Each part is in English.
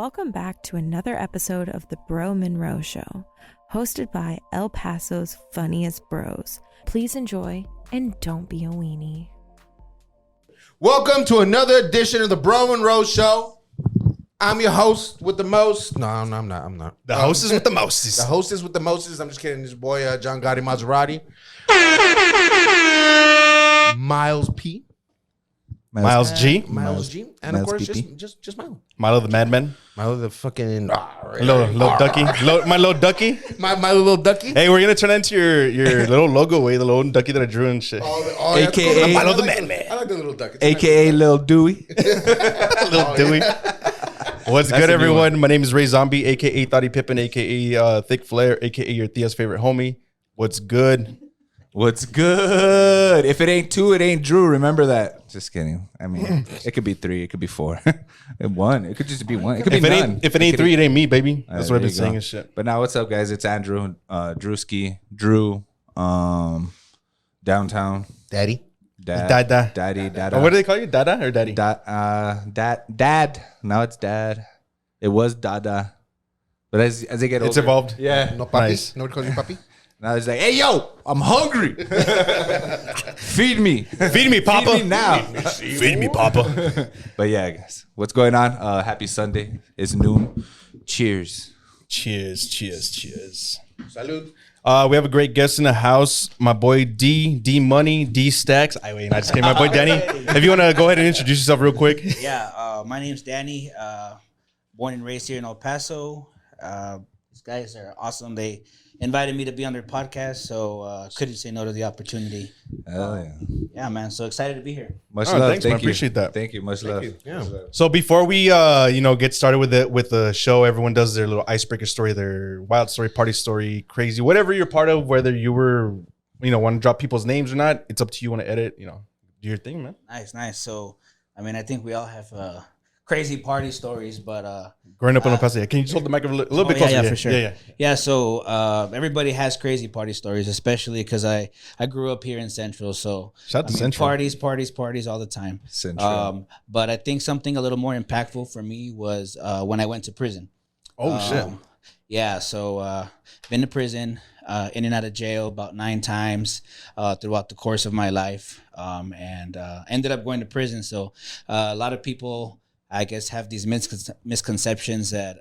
Welcome back to another episode of the Bro Monroe Show, hosted by El Paso's funniest bros. Please enjoy and don't be a weenie. Welcome to another edition of the Bro Monroe Show. I'm your host with the most. No, I'm not. The host is with the mostest. The host is with the mostest. I'm just kidding. This boy, John Gotti Maserati. Miles P. Miles G. Miles G. And of course, just Miles. Milo the Madman. Milo the fucking... Little ducky. My little ducky. My little ducky. Hey, we're going to turn that into your little logo, the little ducky that I drew and shit. AKA cool. Milo the Madman. I like the little ducky. AKA Lil Dewey. Little Dewey. What's good, everyone? My name is Ray Zombie, a.k.a. Thotty Pippin, a.k.a. Thick Flair, a.k.a. your Thea's favorite homie. What's good? What's good? If it ain't two, it ain't Drew. Remember that. Just kidding. I mean, it could be three. It could be four. One. It could just be one. It could be none. If it ain't three, it ain't me, baby. That's what I've been saying and shit. But now, what's up, guys? It's Andrew, Drewski, Drew, Downtown. Daddy. Dada. Daddy, Dada. What do they call you? Dada or Daddy? Dad. Now it's Dad. It was Dada. But as they get older. It's evolved. Yeah. No papi? Nice. Nobody calls you papi? Now it's like, hey, yo, I'm hungry. Feed me. Feed me, Papa. Feed me now. Feed me, Papa. But yeah, guys, what's going on? Happy Sunday. It's noon. Cheers. Cheers. Salud. We have a great guest in the house. My boy D Money, D Stacks. I just came. My boy Danny. If you want to go ahead and introduce yourself real quick. Yeah, my name's Danny. Born and raised here in El Paso. These guys are awesome. They invited me to be on their podcast, so couldn't say no to the opportunity. Oh yeah. Yeah, man. So excited to be here. Much love. Thanks, Thank man. you. Appreciate that. Thank you. Much love. Yeah. So before we get started with the show, everyone does their little icebreaker story, their wild story, party story, crazy, whatever you're part of, whether you were, want to drop people's names or not, it's up to you. Want to edit, do your thing, man. Nice. So, I mean, I think we all have crazy party stories, but Growing up in El Paso, can you just hold the mic a little bit closer? Yeah, for sure. Yeah. Yeah, so everybody has crazy party stories, especially because I grew up here in Central. So Shout out to Central. Parties all the time. Central. But I think something a little more impactful for me was when I went to prison. Oh, shit. Yeah, so been to prison, in and out of jail about 9 times throughout the course of my life, and ended up going to prison. So a lot of people, I guess, have these misconceptions that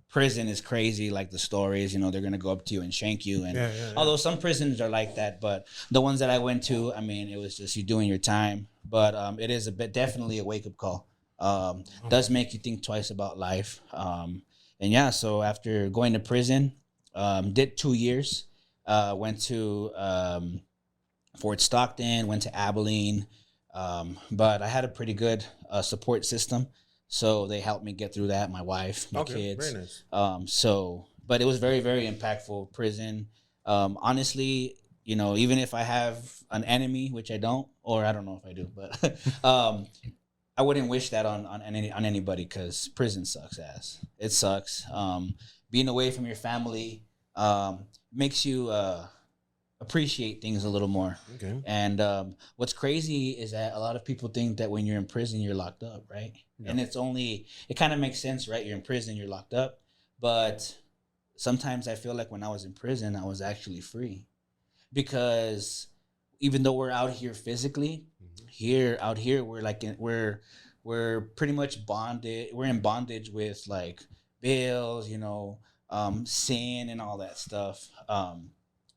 prison is crazy, like the stories, they're going to go up to you and shank you. And although some prisons are like that, but the ones that I went to, I mean, it was just you doing your time. But it is definitely a wake-up call. Does make you think twice about life. And yeah, so after going to prison, did 2 years, went to Fort Stockton, went to Abilene. But I had a pretty good support system, so they helped me get through that. My wife, my kids. Very nice. But it was very, very impactful. Prison. Honestly, even if I have an enemy, which I don't, or I don't know if I do, but I wouldn't wish that on anybody, because prison sucks ass. It sucks. Being away from your family makes you appreciate things a little more. Okay. And what's crazy is that a lot of people think that when you're in prison, you're locked up, right? Yeah. And it kind of makes sense, right? You're in prison, you're locked up. But sometimes I feel like when I was in prison, I was actually free. Because even though we're out here physically, out here, we're like, we're pretty much bonded. We're in bondage with like bills, sin and all that stuff.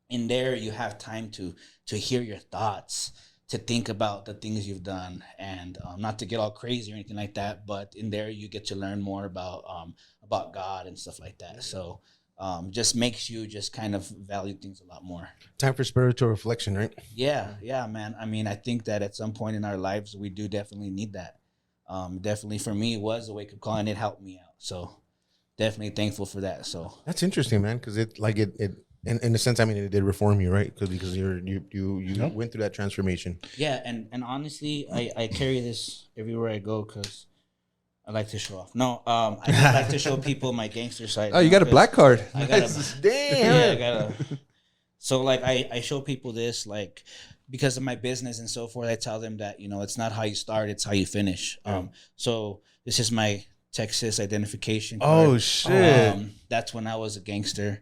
In there, you have time to hear your thoughts, to think about the things you've done, and not to get all crazy or anything like that. But in there, you get to learn more about God and stuff like that. So just makes you just kind of value things a lot more. Time for spiritual reflection, right? Yeah, man. I mean, I think that at some point in our lives, we do definitely need that. Definitely for me, it was a wake-up call, and it helped me out. So definitely thankful for that. So that's interesting, man, because it in a sense, I mean, it did reform you, right? Because you went through that transformation. Yeah, and honestly, I carry this everywhere I go because I like to show off. No, I just like to show people my gangster side. Oh, you got a black card. I got Damn. Yeah, So like I show people this, like, because of my business and so forth. I tell them that it's not how you start, it's how you finish. So this is my Texas identification Oh card. shit. That's when I was a gangster.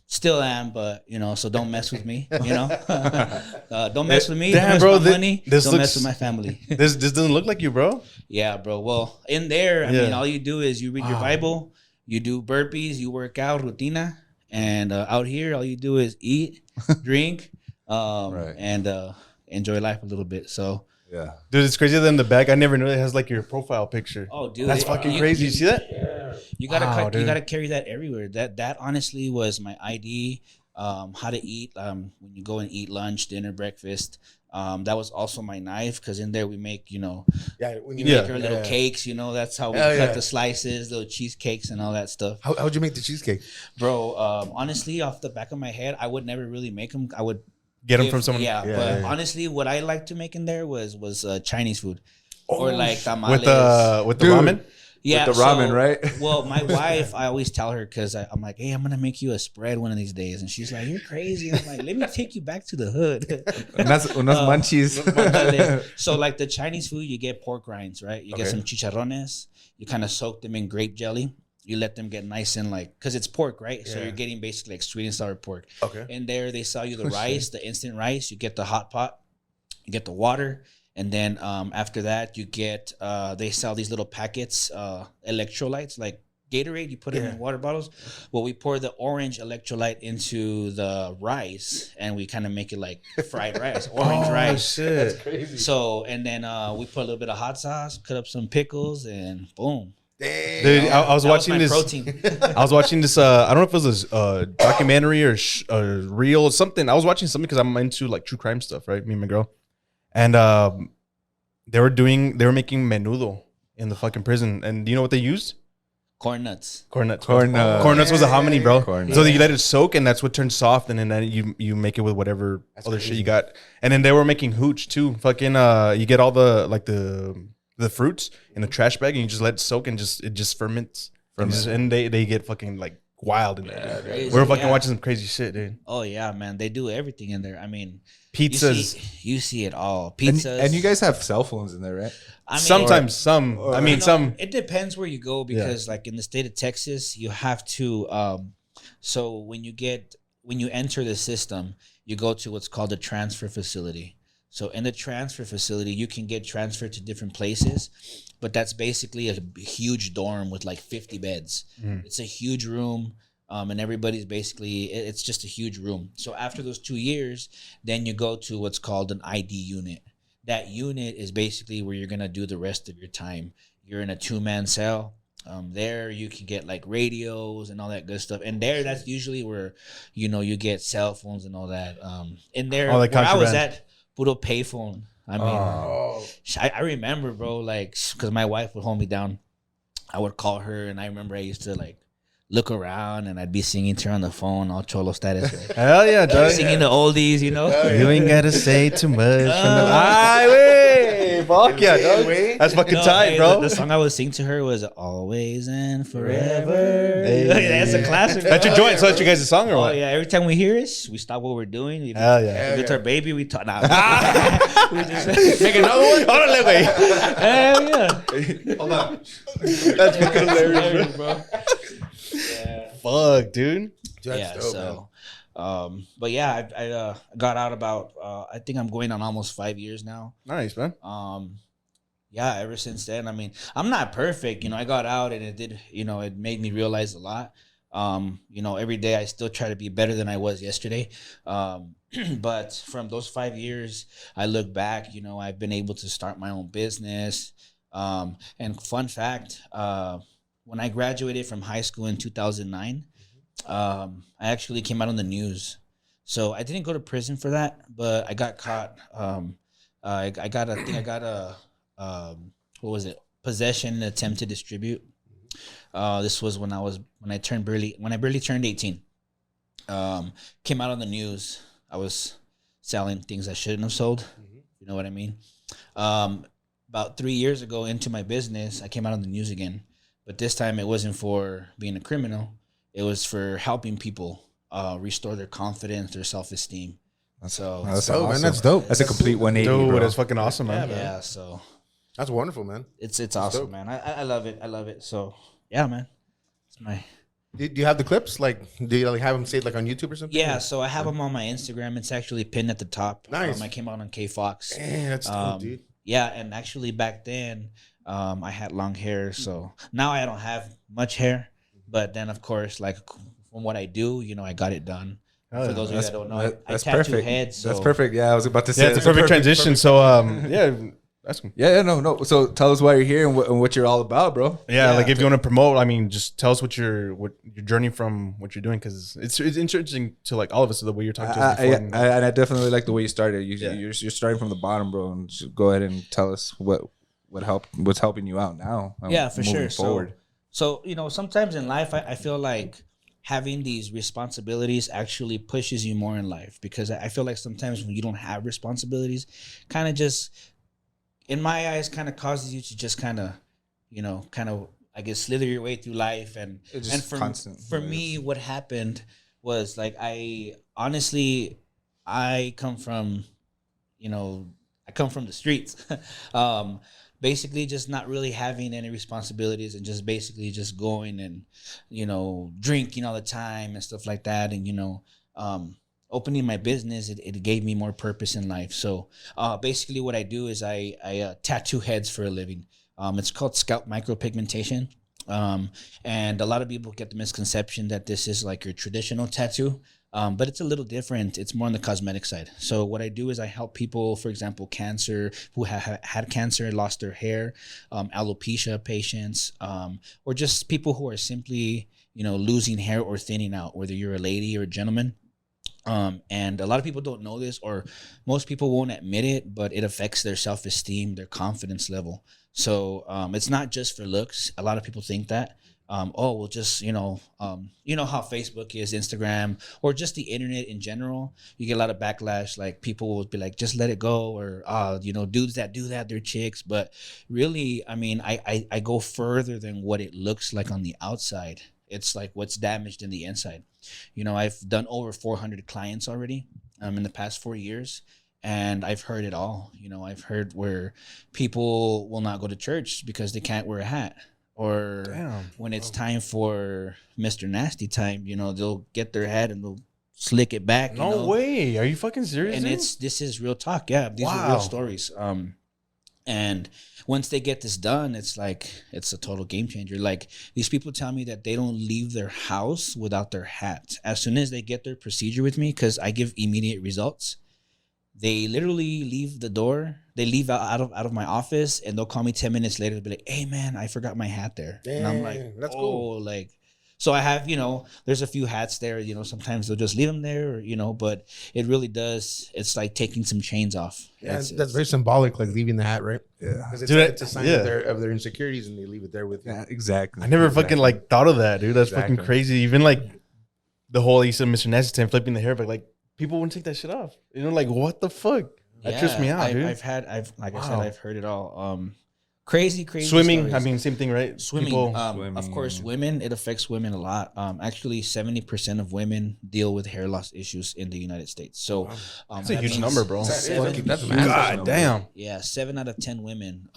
Still am, but so don't mess with me. Don't mess with me. Damn, don't mess bro, with my money. this Don't mess looks- with my family. This doesn't look like you, bro. Yeah, bro. Well, in there, I mean, Yeah. all you do is you read your Bible, you do burpees, you work out, rutina, and out here, all you do is eat, drink, and enjoy life a little bit. So, Yeah. Dude, it's crazier than the back. I never knew it has like your profile picture. oh, dude, That's fucking crazy. You see that? You gotta Wow, you dude. gotta carry that everywhere. That honestly was my ID. How to eat when you go and eat lunch, dinner, breakfast. That was also my knife because in there we make Yeah, when we you make our little cakes. That's how we Hell cut yeah. the slices, little cheesecakes, and all that stuff. How'd you make the cheesecake? Bro, honestly, off the back of my head, I would never really make them. I would Get them from someone. Yeah, but honestly, what I like to make in there was Chinese food or like tamales. With the Dude. ramen. Yeah, the ramen, right? Well, my wife, I always tell her because I'm like, hey, I'm gonna make you a spread one of these days, and she's like, you're crazy. I'm like, let me take you back to the hood. Unas munchies. So like the Chinese food, you get pork rinds, right? You get some chicharrones. You kind of soak them in grape jelly. You let them get nice and because it's pork, right? So you're getting basically like sweet and sour pork. Okay. And there they sell you the rice, the instant rice. You get the hot pot, you get the water, and then after that you get they sell these little packets, electrolytes like Gatorade. You put it in water bottles. Well, we pour the orange electrolyte into the rice, and we kind of make it like fried rice, orange rice. Shit. So and then we put a little bit of hot sauce, cut up some pickles, and boom. Damn. Dude, I was That was watching my this. protein. I was watching this. I don't know if it was a documentary or reel or something. I was watching something because I'm into like true crime stuff, right? Me and my girl, and they were making menudo in the fucking prison. And do you know what they used? Corn nuts. Corn nuts. Corn nuts. Corn nuts was a hominy, bro. Corn So nuts. you let it soak, and that's what turns soft, and then you make it with whatever other shit you got. And then they were making hooch too. Fucking you get all the fruits in a trash bag, and you just let it soak, and it just ferments. And they get fucking like wild in there. Dude. Crazy, We were fucking yeah. watching some crazy shit, dude. Oh yeah, man. They do everything in there. I mean, Pizzas. You see it all. And, Pizzas. and you guys have cell phones in there, right? I mean, Sometimes some. I mean, some. It depends where you go because, like in the state of Texas, you have to. So when you enter the system, you go to what's called a transfer facility. So in the transfer facility, you can get transferred to different places, but that's basically a huge dorm with like 50 beds. It's a huge room. And everybody's basically, it's just a huge room. So after those 2 years, then you go to what's called an ID unit. That unit is basically where you're going to do the rest of your time. You're in a 2-man cell. There you can get like radios and all that good stuff. And there, that's usually where, you get cell phones and all that. In there, All the where I was contraband. at, puro payphone. I mean, I remember, bro, like, because my wife would hold me down. I would call her, and I remember I used to like look around, and I'd be singing to her on the phone, all cholo status, right? Hell yeah, dog. Singing the oldies, You ain't gotta say too much. Fuck yeah, dog. That's fucking tight, bro. The song I would sing to her was "Always and Forever." That's a classic. That's your joint. So that's your guys' song or Oh what? yeah, every time we hear it, we stop what we're doing. Hell yeah. If it's our baby, we talk. Nah, we just Make another one? Órale, güey. hell yeah. Hold on. That's fucking hilarious, bro. Fuck, dude. Yeah. Dope, So, but yeah, I got out about. I think I'm going on almost 5 years now. Nice, man. Yeah, ever since then, I mean, I'm not perfect. I got out and it did, it made me realize a lot. Every day I still try to be better than I was yesterday. But from those 5 years, I look back, I've been able to start my own business. And fun fact, when I graduated from high school in 2009, I actually came out on the news. So I didn't go to prison for that, but I got caught. I got a what was it? Possession and attempt to distribute. This was when I barely turned 18. Came out on the news. I was selling things I shouldn't have sold. You know what I mean? About 3 years ago into my business, I came out on the news again. But this time it wasn't for being a criminal. It was for helping people restore their confidence, their self-esteem. That's dope, awesome. man. That's dope. That's a complete 180, Dude, bro. that's fucking awesome, man. Yeah, so That's wonderful, man. It's awesome, dope. man. I love it. I love it. So yeah, man. It's my Do you have the clips? Like, do you like have them saved like on YouTube or something? yeah. So I have them on my Instagram. It's actually pinned at the top. Nice. I came out on K Fox. Damn, that's dope, dude. Yeah, and actually back then, I had long hair. So now I don't have much hair. But then, of course, like from what I do, you know, I got it done. For those of you that don't know, I That's tattoo perfect. heads. So. That's perfect. Yeah, I was about to say. Yeah, it's a perfect transition. So, yeah, that's Yeah, no. So tell us why you're here and what you're all about, bro. yeah. Like if you want to promote, I mean, just tell us what your journey from what you're doing, because it's interesting to like all of us the way you're talking to us before. And I definitely like the way you started. Yeah. You're starting from the bottom, bro. And just go ahead and tell us what's helping you out now. Yeah, for moving sure. Forward. So you know, sometimes in life, I feel like having these responsibilities actually pushes you more in life, because I feel like sometimes when you don't have responsibilities, kind of just, in my eyes, kind of causes you to just kind of, you know, I guess slither your way through life. And It's just constant. For me, what happened was like I come from, you know, the streets. Basically just not really having any responsibilities and just basically just going and, you know, drinking all the time and stuff like that. And, you know, opening my business, it gave me more purpose in life. So basically what I do is I tattoo heads for a living. It's called scalp micropigmentation. And a lot of people get the misconception that this is like your traditional tattoo. But it's a little different. It's more on the cosmetic side. So what I do is I help people, for example, cancer, who have had cancer and lost their hair, alopecia patients, or just people who are simply, you know, losing hair or thinning out, whether you're a lady or a gentleman. And a lot of people don't know this, or most people won't admit it, but it affects their self-esteem, their confidence level. So it's not just for looks. A lot of people think that. Just, you know how Facebook is, Instagram, or just the internet in general, you get a lot of backlash. Like people will be like, just let it go, or, dudes that do that, they're chicks. But really, I mean, I go further than what it looks like on the outside. It's like what's damaged in the inside. You know, I've done over 400 clients already in the past 4 years. And I've heard it all. You know, I've heard where people will not go to church because they can't wear a hat. Or when it's time for Mr. Nasty time, you know, they'll get their hat and they'll slick it back. No way. Are you fucking serious? And dude? this is real talk. Yeah, these are real stories. And once they get this done, it's like, it's a total game changer. Like these people tell me that they don't leave their house without their hat. As soon as they get their procedure with me, because I give immediate results, they literally leave the door. They leave out of my office, and they'll call me 10 minutes later to be like, "Hey, man, I forgot my hat there." Dang, and I'm like, that's cool. Like, so I have, you know, there's a few hats there. You know, sometimes they'll just leave them there, or, you know, but it really does. It's like taking some chains off. Yeah, that's very symbolic, like leaving the hat, right? Yeah. Because it's a sign of their insecurities, and they leave it there with you. Yeah, exactly. I never fucking like thought of that, dude. That's fucking crazy. Even like the whole you said Mr. Nasty time flipping the hair, but like people wouldn't take that shit off. You know, like what the fuck? That trips me out, dude. I said, I've heard it all. Crazy swimming. stories. I mean, same thing, right? Swimming. People, Of course, women. It affects women a lot. Actually, 70% of women deal with hair loss issues in the United States. So that's a huge number, bro. That's massive. God damn. Yeah, 7 out of 10 women.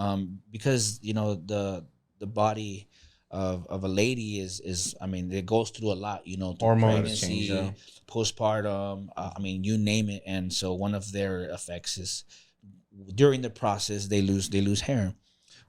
Because you know the body of a lady is I mean, it goes through a lot. You know, Hormones pregnancy, change, postpartum. I mean, you name it. And so one of their effects is during the process they lose hair.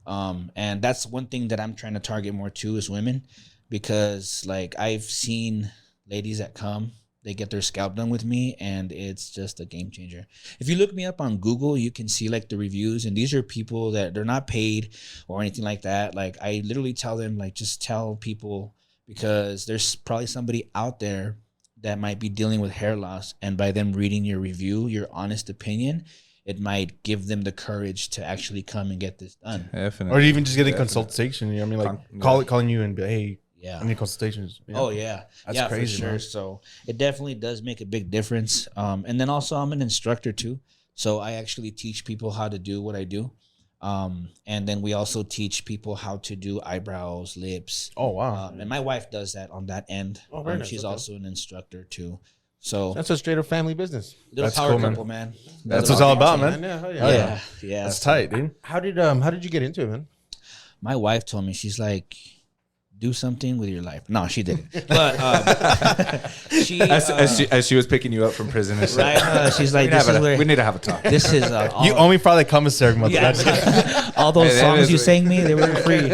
And that's one thing that I'm trying to target more too is women, because like I've seen ladies that come, they get their scalp done with me, and it's just a game changer. If you look me up on Google, you can see like the reviews, and these are people that they're not paid or anything like that. Like I literally tell them, like, just tell people, because there's probably somebody out there that might be dealing with hair loss, and by them reading your review, your honest opinion, it might give them the courage to actually come and get this done. Definitely. Or even just get a consultation. You know what I mean? Like calling you and be like, hey, yeah, I need consultations. You know? Oh yeah, That's crazy, for sure. man. So it definitely does make a big difference. And then also I'm an instructor too, so I actually teach people how to do what I do. And then we also teach people how to do eyebrows, lips. Oh wow. And my wife does that on that end. Oh, very nice. She's Okay. also an instructor too. So That's a straight up family business. little That's power cool, man. couple, man. That's what it's all about, man. Yeah, hell Yeah, yeah. That's tight, dude. How did you get into it, man? My wife told me, she's like, do something with your life. No, she didn't. But she, As she was picking you up from prison and shit. right, she's like, this is where we need to have a talk. this is all, You owe me probably commissary month. yeah, all those Hey, that songs is you right. sang me, they weren't free.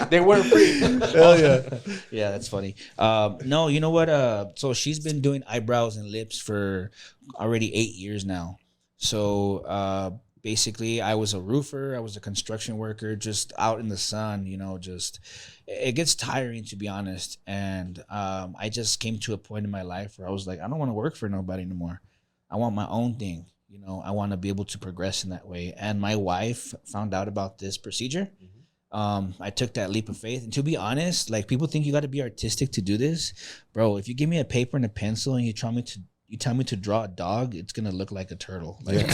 They weren't free. Hell yeah. Yeah, that's funny. No, you know what? So she's been doing eyebrows and lips for already 8 years now. So basically, I was a roofer. I was a construction worker, just out in the sun. Just it gets tiring, to be honest. And I just came to a point in my life where I was like, I don't want to work for nobody anymore. I want my own thing. I want to be able to progress in that way. And my wife found out about this procedure. I took that leap of faith, and to be honest, like, people think you got to be artistic to do this, bro. If you give me a paper and a pencil and you tell me to draw a dog, it's gonna look like a turtle. Like,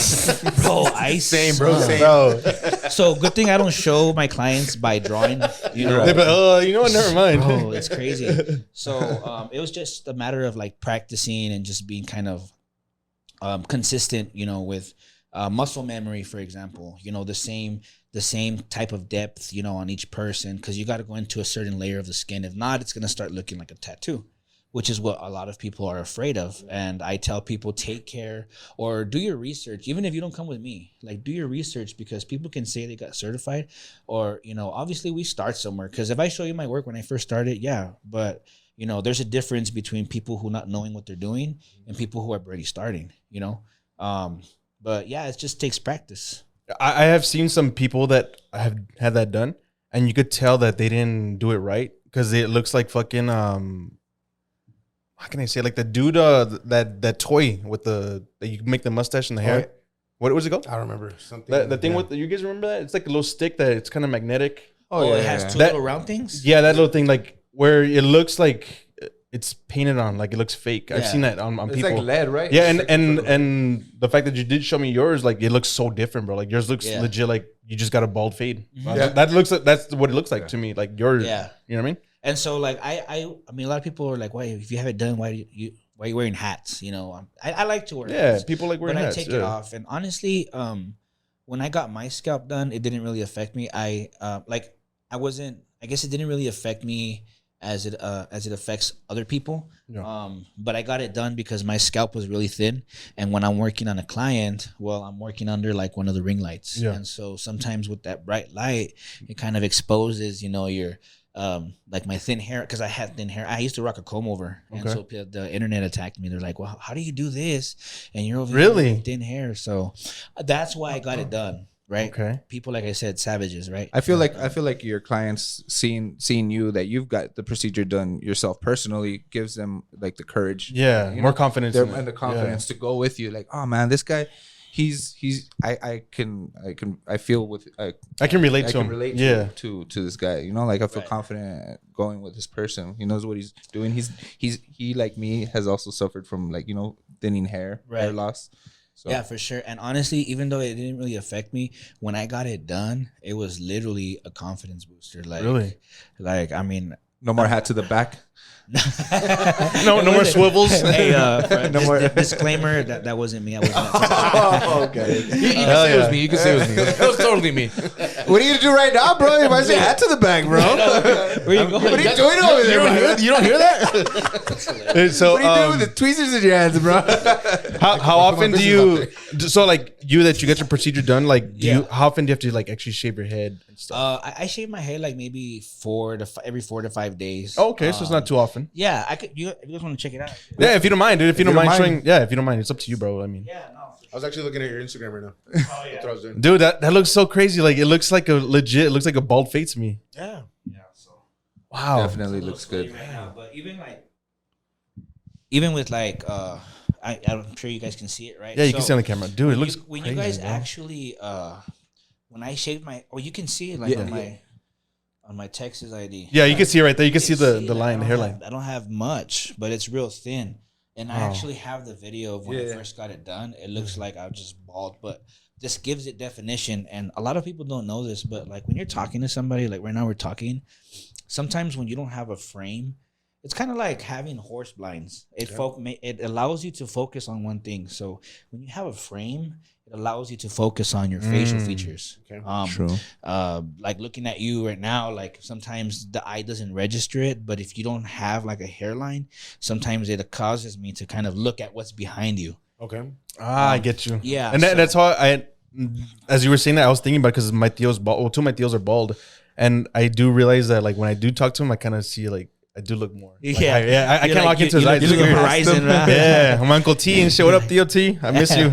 bro, Same, bro. Same. Bro. So good thing I don't show my clients by drawing. You know what? Never mind. Bro, it's crazy. So it was just a matter of like practicing and just being kind of consistent, with muscle memory, for example. The same type of depth, on each person, because you got to go into a certain layer of the skin. If not, it's gonna start looking like a tattoo, which is what a lot of people are afraid of. And I tell people, take care or do your research. Even if you don't come with me, like, do your research, because people can say they got certified, or, obviously we start somewhere. Because if I show you my work when I first started, yeah, but there's a difference between people who not knowing what they're doing and people who are already starting, but yeah, it just takes practice. I have seen some people that have had that done, and you could tell that they didn't do it right, because it looks like fucking how can I say, like the dude that toy with that you make the mustache and the hair. What was it called? I don't remember something. The thing with you guys remember that? It's like a little stick that it's kind of magnetic. It has two little round things. Yeah, that little thing, like where it looks like it's painted on, like it looks fake. I've Yeah. seen that on It's people. like lead, right? Yeah, It's like and the fact that you did show me yours, like it looks so different, bro. Like yours looks legit like you just got a bald fade. Yeah. That's what it looks like to me. Like yours, Yeah. You know what I mean? And so, like, I mean, a lot of people are like, "Why, if you have it done, why are you wearing hats?" I like to wear hats. People like wearing but hats. I take it off. And honestly, when I got my scalp done, it didn't really affect me. I guess it didn't really affect me as it affects other people. Yeah. But I got it done because my scalp was really thin, and when I'm working on a client, well, I'm working under like one of the ring lights. Yeah. And so sometimes with that bright light, it kind of exposes, your like my thin hair, because I had thin hair. I used to rock a comb over, and so the internet attacked me. They're like, "Well, how do you do this?" And you're over here with thin hair. So that's why I got it done. Right. Okay. People, like I said, savages. Right. I feel like your clients seeing you that you've got the procedure done yourself personally gives them like the courage. Yeah, more confidence and the confidence to go with you. Like, oh man, this guy, I feel with I can relate I to can him. relate to this guy. Like I feel confident going with this person. He knows what he's doing. He like me has also suffered from like thinning hair, hair loss. So. Yeah, for sure. And honestly, even though it didn't really affect me, when I got it done, it was literally a confidence booster. Like, really? Like, I mean, no more hat to the back. no more swivels. Hey, no more disclaimer. That wasn't me. I wasn't. Okay. You can say it was me. You can say it was me. It was totally me. What are you gonna do right now, bro? You might say hat to the back, bro. Where you going? What are you doing over there, bro? You don't hear that? So, what are you doing with the tweezers in your hands, bro? How often do you? So like that you get your procedure done. Like, how often do you have to like actually shave your head and stuff? I shave my head like maybe every 4 to 5 days. Oh, okay, so it's not too often. Yeah, I could. You guys want to check it out? Yeah, if you don't mind, dude. If you don't mind showing, if you don't mind, it's up to you, bro. I mean, Yeah, no. I was actually looking at your Instagram right now. Oh yeah. That's what I was doing. dude, that looks so crazy. Like it looks like it looks like a bald fade to me. Yeah. Yeah. So. Wow, Definitely looks good. Right now, but even with like I'm sure you guys can see it, right? Yeah, you can see on the camera, dude. It looks when crazy, you guys bro. actually when I shaved my you can see it like on my Texas ID. Yeah, you can see it right there. You can see the line, the hairline. I don't have much, but it's real thin. And I actually have the video of when I first got it done. It looks like I was just bald, but this gives it definition. And a lot of people don't know this, but like when you're talking to somebody, like right now we're talking, sometimes when you don't have a frame, it's kind of like having horse blinds. It allows you to focus on one thing. So when you have a frame, it allows you to focus on your facial features. Okay. True. Like looking at you right now, like sometimes the eye doesn't register it, but if you don't have like a hairline, sometimes it causes me to kind of look at what's behind you. Okay. I get you. Yeah, and that's how as you were saying that, I was thinking about because my tío's bald. Well, two of my tíos are bald, and I do realize that like when I do talk to him, I kind of see like I do look more. Like, I can't look into his eyes. You look at the horizon, right? Yeah, I'm Uncle T and shit. What up, Tío T? I miss you.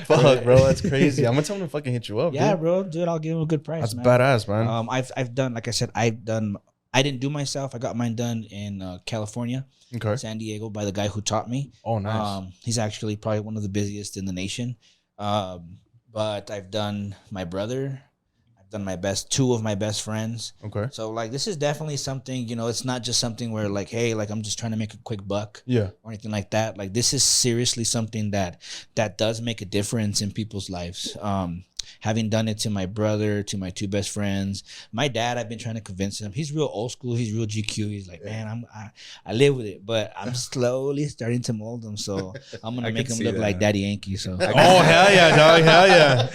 Fuck, bro, that's crazy. I'm gonna tell him to fucking hit you up. Yeah, dude. bro, dude, I'll give him a good price. That's man. badass, man. I've done, like I said, I didn't do myself. I got mine done in California, Okay. San Diego, by the guy who taught me. Oh, nice. He's actually probably one of the busiest in the nation. But I've done my brother. I've done two of my best friends. Okay. So like this is definitely something, it's not just something where like, hey, like I'm just trying to make a quick buck Yeah. or anything like that. Like this is seriously something that does make a difference in people's lives. Having done it to my brother, to my two best friends, my dad, I've been trying to convince him. He's real old school. He's real GQ. He's like, man, I live with it, but I'm slowly starting to mold him. So I'm gonna make him look like Daddy Yankee. So Oh hell yeah, dog! Hell yeah.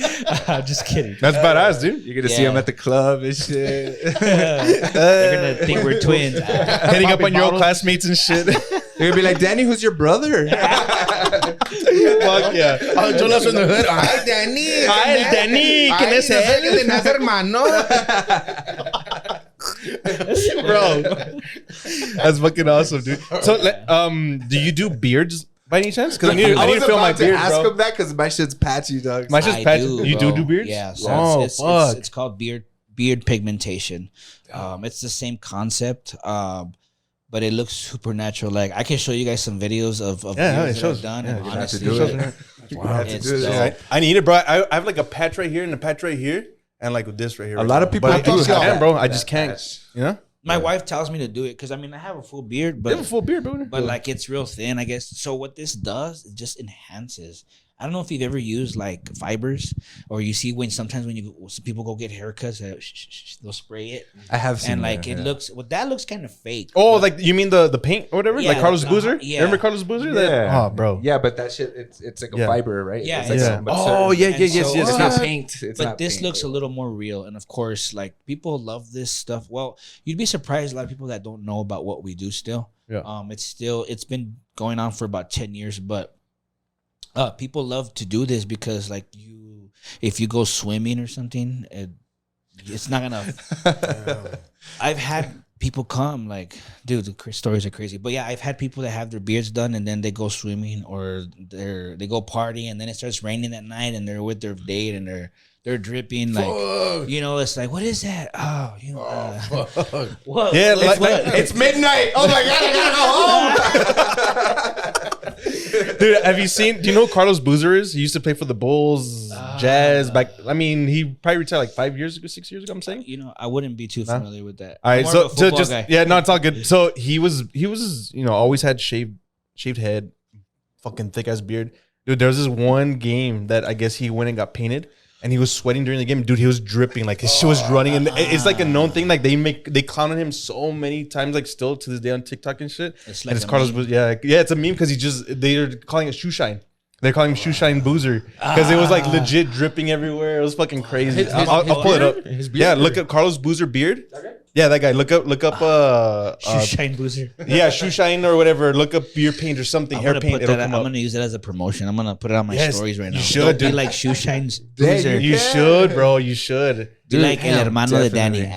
I'm just kidding. That's badass, dude. You're gonna see him at the club and shit. They're gonna think we're twins. Hitting up on your old classmates and shit. You're gonna be like, Danny, who's your brother? Fuck yeah. Oh, yo lo soy in the hood. Ay, Danny. Ay, Danny, ¿quién Ay, es no sé él? que tenés hermano. Bro, that's fucking awesome, dude. So, do you do beards by any chance? Because I need I to was feel my about to beard, ask bro. him that because my shit's patchy, dog. My shit's I patchy. do, You bro. do beards? Yeah. So Oh, fuck. it's called beard pigmentation. It's the same concept. But it looks super natural. Like I can show you guys some videos of Yeah, beards it that shows. I've done. Yeah, And you have to honestly, do it. Wow. it's do it. dope. Yeah, I need it, bro. I have like a patch right here and a patch right here, and like with this right here. A lot of people but I do just have can't, that- bro. I that just can't. patch. You know, My wife tells me to do it because I have a full beard, you have a but full beard, bro. like it's real thin, I guess. So what this does, it just enhances. I don't know if you've ever used like fibers, or you see sometimes when some people go get haircuts, they'll spray it, I have seen and like that, it looks. Well, that looks kind of fake. Oh, but- like you mean the paint or whatever? Yeah, Like Carlos Boozer? yeah. Remember Carlos Boozer? Yeah. Oh, bro. Yeah, but that shit, it's like a Yeah. fiber, right? Yeah, It's like yeah. something, but Oh, certain- yeah, And yes, so- yes. It's not yes. paint. It's but not this paint, looks a but- little more real, and of course, like people love this stuff. Well, you'd be surprised a lot of people that don't know about what we do still. Yeah. It's been going on for about 10 years, but people love to do this because like if you go swimming or something, it's not gonna. I've had people come like, dude, the stories are crazy. But yeah, I've had people that have their beards done and then they go swimming or they go party and then it starts raining at night and they're with their date and they're dripping like, it's like, what is that? Oh, what? Yeah, It's like- what? It's midnight. Oh my God, I gotta go home. Dude, have you seen? Do you know who Carlos Boozer is? He used to play for the Bulls, Jazz. Back, I mean, he probably retired like 5 years ago, 6 years ago. I'm saying. I wouldn't be too familiar with that. All right, I'm more so of a football just guy. yeah, no, it's all good. So he was always had shaved head, fucking thick ass beard. Dude, there was this one game that I guess he went and got painted. And he was sweating during the game. Dude, he was dripping. Like, his shit was running. And it's like a known thing. Like, they clown on him so many times, like, still to this day on TikTok and shit. It's And like it's a Carlos meme. Boozer. Yeah, it's a meme because they're calling it shoe shine. They're calling him shoe shine Boozer. Because it was, like, legit dripping everywhere. It was fucking crazy. I'll pull it up. Yeah, look up Carlos Boozer beard. Yeah, that guy. Look up Shoe shine boozer. yeah, shoe shine or whatever. Look up beard paint or something. I'm Hair gonna paint. put It'll that. come I'm up. gonna use it as a promotion. I'm gonna put it on my Yes, stories right now. you should, Don't be dude. like shoe shines There boozer. You should, bro. You should. Be like el hermano de Danny.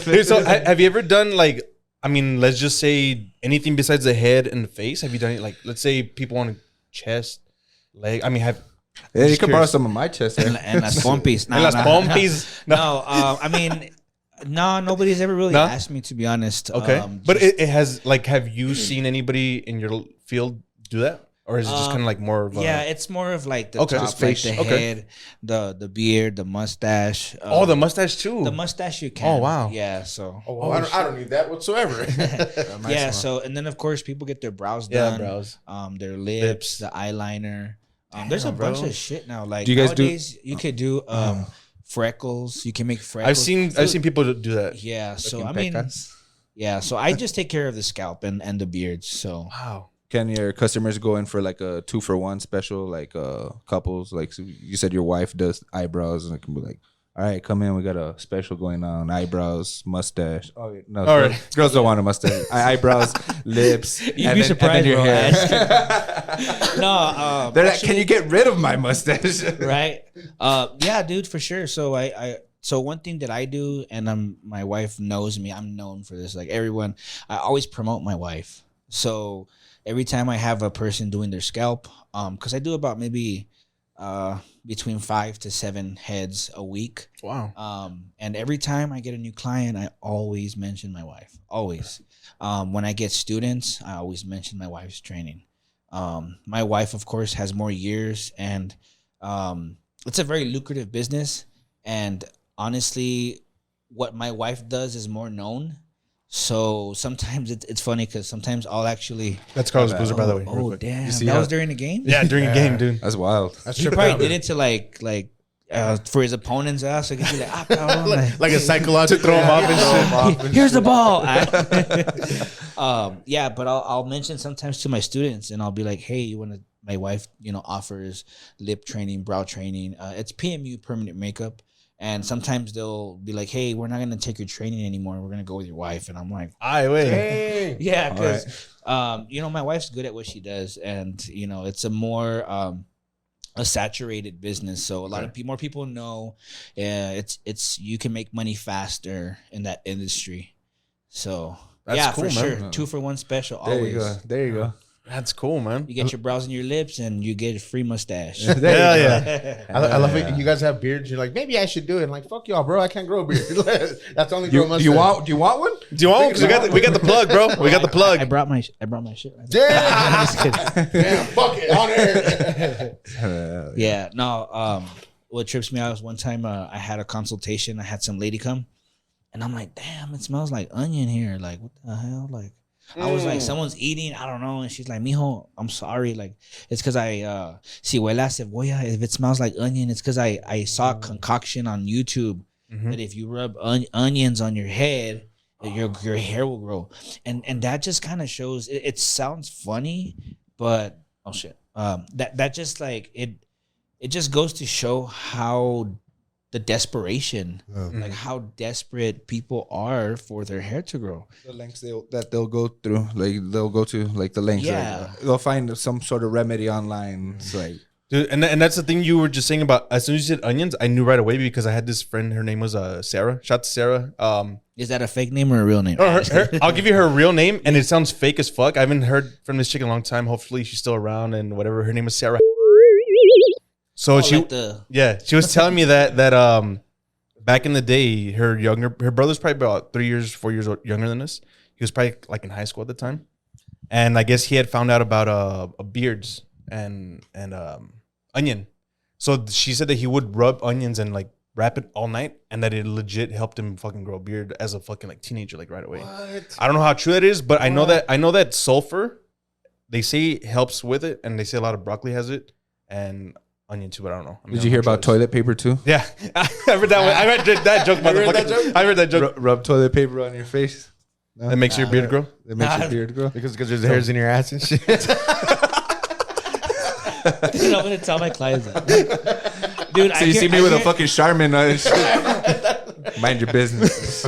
Dude, so have you ever done like, I mean, let's just say anything besides the head and the face? Have you done it? Like, let's say people want a chest, leg. I mean, Yeah, you just can borrow curious. some of my chest. and, and las pompis. And las pompis. No, I mean, no, nobody's ever really No? asked me, to be honest. Okay, but just- it has like, have you seen anybody in your field do that, or is it just kind of like more of a, yeah, it's more of like the Okay. top, Just like face. the Okay. head, the beard, the mustache. oh, the mustache too. the mustache you can. Oh, wow. Yeah, so. Oh, I don't need that whatsoever. Yeah, so and then of course people get their brows Yeah, done, brows. Their lips, the eyeliner. There's a Damn, bunch bro. of shit now. Like Do you guys do- nowadays, you could do freckles. You can make freckles. I've seen people do that. Yeah, so Fucking I mean, pecas. Yeah, so I just take care of the scalp and the beards. So Wow. Can your customers go in for like a 2-for-1 special, like couples? Like so you said, your wife does eyebrows, and it can be like, all right, come in, we got a special going on, eyebrows, mustache. Oh wait, no, All right. girls don't want a mustache. Eyebrows, lips. you'd be surprised, your bro. hair. No, They're like, actually, can you get rid of my mustache? right? Yeah, dude, for sure. So so one thing that I do, and my wife knows me. I'm known for this. Like everyone, I always promote my wife. So every time I have a person doing their scalp, because I do about maybe between 5 to 7 heads a week. Wow. And every time I get a new client, I always mention my wife. Always. When I get students, I always mention my wife's training. My wife, of course, has more years, and it's a very lucrative business. And honestly, what my wife does is more known. So sometimes it's funny because sometimes I'll actually. That's Carlos Boozer, by the way. real Oh quick. damn! You see That how- was during the game. Yeah, during a game, dude. That's wild. That's He tripped probably out. did it to like for his opponents, so he could be like, cabrón, like, Like a psychological throw him off and shit. here's the ball. Yeah, but I'll mention sometimes to my students, and I'll be like, hey, you want to? My wife, offers lip training, brow training. It's PMU, permanent makeup. And sometimes they'll be like, hey, we're not going to take your training anymore. We're going to go with your wife. And I'm like, Aye, wait. Dang. yeah, because, my wife's good at what she does. And, it's a more a saturated business. So a lot of more people know it's you can make money faster in that industry. So, That's for cool, man. sure. 2-for-1 special, There always. you go. There you go. That's cool, man. You get your brows and your lips, and you get a free mustache. Hell yeah. I love it. You guys have beards. You're like, maybe I should do it. I'm like, fuck y'all, bro. I can't grow a beard. That's only grow mustache. Do you want one? Do you want one? 'Cause we got the plug, bro. We got the plug. I brought my shit. Right Damn. I'm just kidding. Damn, fuck it. On air. Yeah, no. What trips me out was one time I had a consultation. I had some lady come, and I'm like, damn, it smells like onion here. Like, what the hell? Like, I was like, someone's eating. I don't know. And she's like, mijo, I'm sorry. Like, it's because si huele a cebolla. If it smells like onion, it's because I saw a concoction on YouTube that if you rub onions on your head, your hair will grow. And that just kind of shows. It sounds funny, but oh shit. That just like it just goes to show how the desperation, like how desperate people are for their hair to grow. The lengths they'll go through, like they'll go to, like the lengths. Yeah. Like, they'll find some sort of remedy online. It's like, Dude, and that's the thing you were just saying about, as soon as you said onions, I knew right away because I had this friend, her name was Sarah. Shout out to Sarah. Is that a fake name or a real name? I'll give you her real name, and it sounds fake as fuck. I haven't heard from this chick in a long time. Hopefully she's still around and whatever. Her name is Sarah. So she was telling me that back in the day, her brother's probably about 3 years, 4 years younger than us. He was probably like in high school at the time, and I guess he had found out about beards and onion. So she said that he would rub onions and like wrap it all night, and that it legit helped him fucking grow a beard as a fucking like teenager, like right away. What? I don't know how true that is, but I know that sulfur, they say helps with it, and they say a lot of broccoli has it, and onion too, but I don't know. did you hear about toilet paper too? Yeah, I heard that one. I heard that joke. I heard that joke. Rub toilet paper on your face. No? That makes your beard grow. It makes your beard grow. Because there's hairs in your ass and shit. Dude, I'm gonna tell my clients that. Dude, So you see me with a fucking Charmin. Mind your business.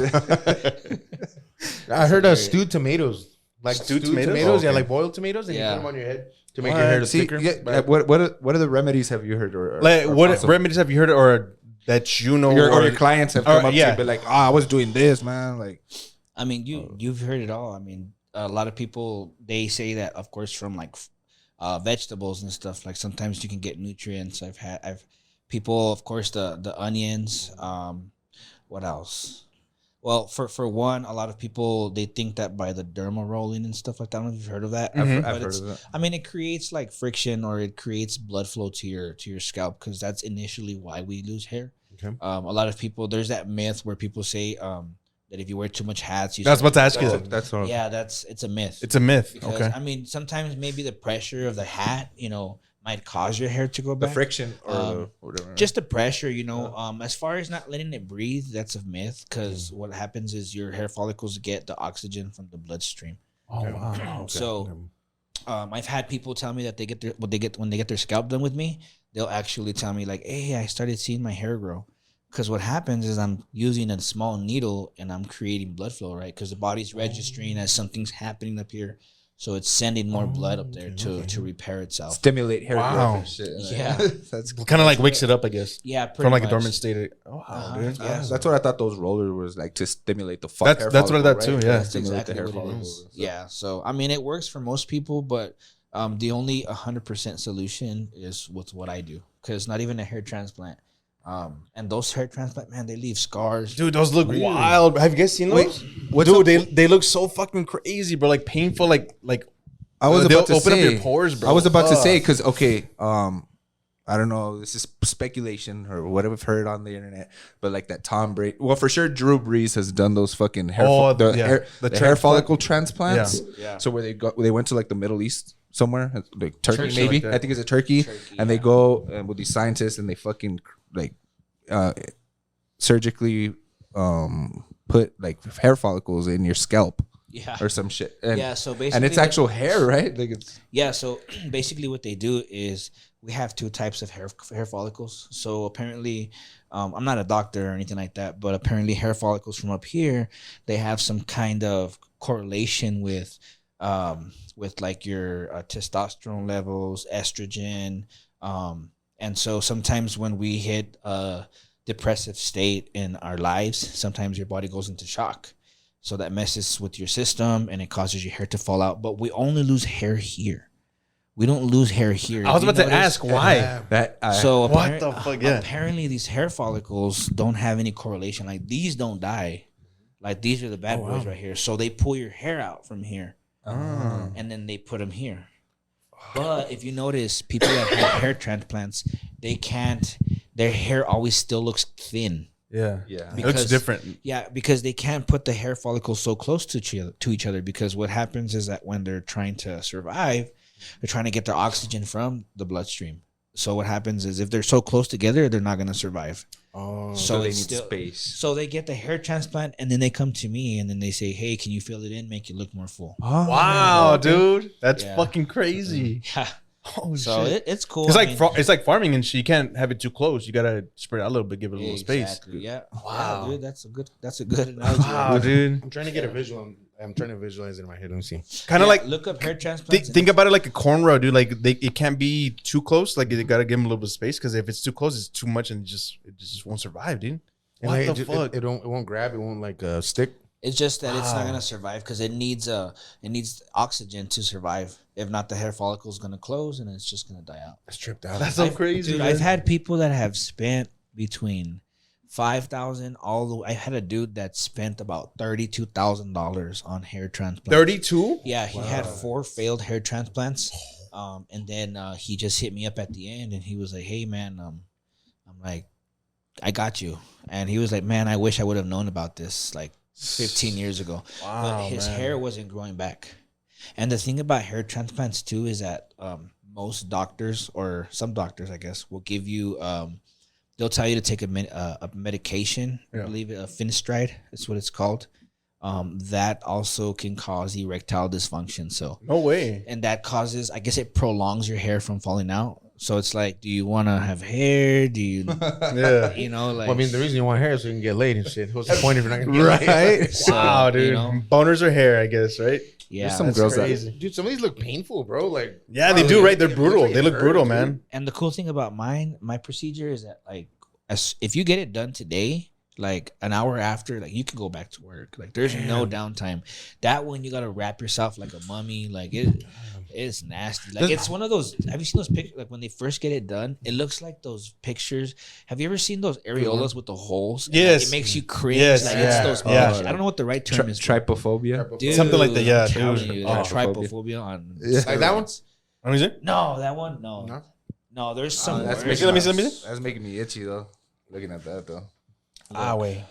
I heard stewed tomatoes. Like stewed tomatoes? Oh, okay. Yeah, like boiled tomatoes, and you Yeah. put them on your head to make your hair See, thicker. yeah, what are the remedies have you heard? Or Like, what possible? remedies have you heard, or that you know, or your clients have come up to yeah. you, be like, I was doing this, man. Like, I mean, you've heard it all. I mean, a lot of people, they say that, of course, from like vegetables and stuff. Like sometimes you can get nutrients. I've people, of course, the onions. What else? Well, for one, a lot of people, they think that by the derma rolling and stuff like that. I don't know if you've heard of that. I've But heard it's- of that. I mean, it creates like friction, or it creates blood flow to your scalp, because that's initially why we lose hair. Okay. A lot of people, there's that myth where people say that if you wear too much hats, you That's what to ask you. That's all. yeah, it's a myth. It's a myth. Because Okay. I mean, sometimes maybe the pressure of the hat, might cause your hair to go The back. friction or whatever. Just the pressure, you know. As far as not letting it breathe, that's a myth because what happens is your hair follicles get the oxygen from the bloodstream. Oh, wow. So, I've had people tell me that when they get their scalp done with me, they'll actually tell me like, "Hey, I started seeing my hair grow." Because what happens is I'm using a small needle and I'm creating blood flow, right? Because the body's registering as something's happening up here. So it's sending more blood up there to repair itself. Stimulate hair growth and shit. Yeah. That's Kind of like wakes it up, I guess. Yeah, pretty From like much. a dormant state. Oh, wow, dude. Yeah. that's what I thought those rollers was like, to stimulate the That's hair what I thought follicle, too, right? yeah. That's Stimulate exactly the hair what it follicle. is. Yeah. So, I mean, it works for most people, but the only 100% solution is with what I do. Because it's not even a hair transplant. And those hair transplant, man, they leave scars. Dude, those look wild. Have you guys seen those? what's Dude, up- they look so fucking crazy, bro. Like painful, like I was they'll about to open say, up your pores, bro. I was about to Ugh. say, because I don't know, this is speculation or what I've heard on the internet, but like that Tom Brady, well, for sure Drew Brees has done those fucking hair, the hair transplant. follicle transplants. Yeah. So where they went to like the Middle East somewhere, like Turkey Turkey, maybe. like that. I think it's a Turkey, and they go with these scientists and they fucking like surgically put like hair follicles in your scalp Yeah. or some shit. And, Yeah, so and basically it's what- actual hair, right? Like it's Yeah, so basically what they do is we have two types of hair follicles. So apparently, I'm not a doctor or anything like that, but apparently hair follicles from up here, they have some kind of correlation with like your testosterone levels, estrogen, and so sometimes when we hit a depressive state in our lives, sometimes your body goes into shock. So that messes with your system and it causes your hair to fall out. But we only lose hair here. We don't lose hair here. I was Have you about to noticed? ask why. that. So What the fuck, yeah. apparently these hair follicles don't have any correlation. Like these don't die. Like these are the bad boys right here. So they pull your hair out from here, and then they put them here. But if you notice, people that have hair transplants, they can't. Their hair always still looks thin. Yeah. Yeah. It looks different. Yeah, because they can't put the hair follicles so close to each other. Because what happens is that when they're trying to survive, they're trying to get their oxygen from the bloodstream. So what happens is if they're so close together, they're not going to survive. Oh, So they it's need still- space. So they get the hair transplant, and then they come to me, and then they say, "Hey, can you fill it in, make it look more full?" Wow, dude. That's Yeah. fucking crazy. Yeah. Oh, So shit. it's cool. It's I like mean, it's like farming and shit. You can't have it too close. You gotta spread it out a little bit, give it a little space. exactly, yeah. Wow. Yeah, dude, that's a good analogy. Wow, dude. I'm trying to get a visual. I'm trying to visualize it in my head. Let me see. Kind of Yeah, like look up hair transplants. think about it like a cornrow, dude. Like it can't be too close. Like you gotta give them a little bit of space because if it's too close, it's too much and it just won't survive, dude. And What like, the it, fuck? It won't grab. It won't like stick. It's just that it's not Wow. gonna survive because it needs oxygen to survive. If not, the hair follicle is gonna close and it's just gonna die out. It's tripped out. That's so crazy, Dude, man. I've had people that have spent between $5,000 all the way. I had a dude that spent about $32,000 on hair transplants. 32. Yeah, he had 4 failed hair transplants. And then he just hit me up at the end and he was like, "Hey man, I'm like, I got you." And he was like, "Man, I wish I would have known about this like 15 years ago." But his hair wasn't growing back. And the thing about hair transplants too is that most doctors, or some doctors, I guess, will give you they'll tell you to take a medication. I believe finasteride is what it's called. That also can cause erectile dysfunction. So No way. and that causes, I guess, it prolongs your hair from falling out. So it's like, do you want to have hair? Do you, Yeah. you know, like, Well, I mean, the reason you want hair is so you can get laid and shit. What's the point if you're not gonna get laid? Right. So, Wow, dude. you know. Boners or hair, I guess, right? yeah. There's some That's girls crazy. Dude, some of these look painful, bro. Like, Yeah, they wow, do, right? They're it brutal. looks like They it look hurts, brutal, dude. man. And the cool thing about my procedure is that, like, if you get it done today, like an hour after, like you can go back to work. Like there's no downtime. That one you gotta wrap yourself like a mummy. Like it's nasty. Like it's one of those. Have you seen those pictures? Like when they first get it done, it looks like those pictures. Have you ever seen those areolas with the holes? And, like, Yes. it makes you cringe. Yes, Like yeah, it's those. yeah. I don't know what the right term is. Trypophobia. Dude, Something like that, yeah, I'm telling dude. you, Oh. trypophobia on. Like that one? Let me see. No, that one. No. No? No, there's some. That's worse. Let me see. That's making me itchy though. Looking at that though, Wait.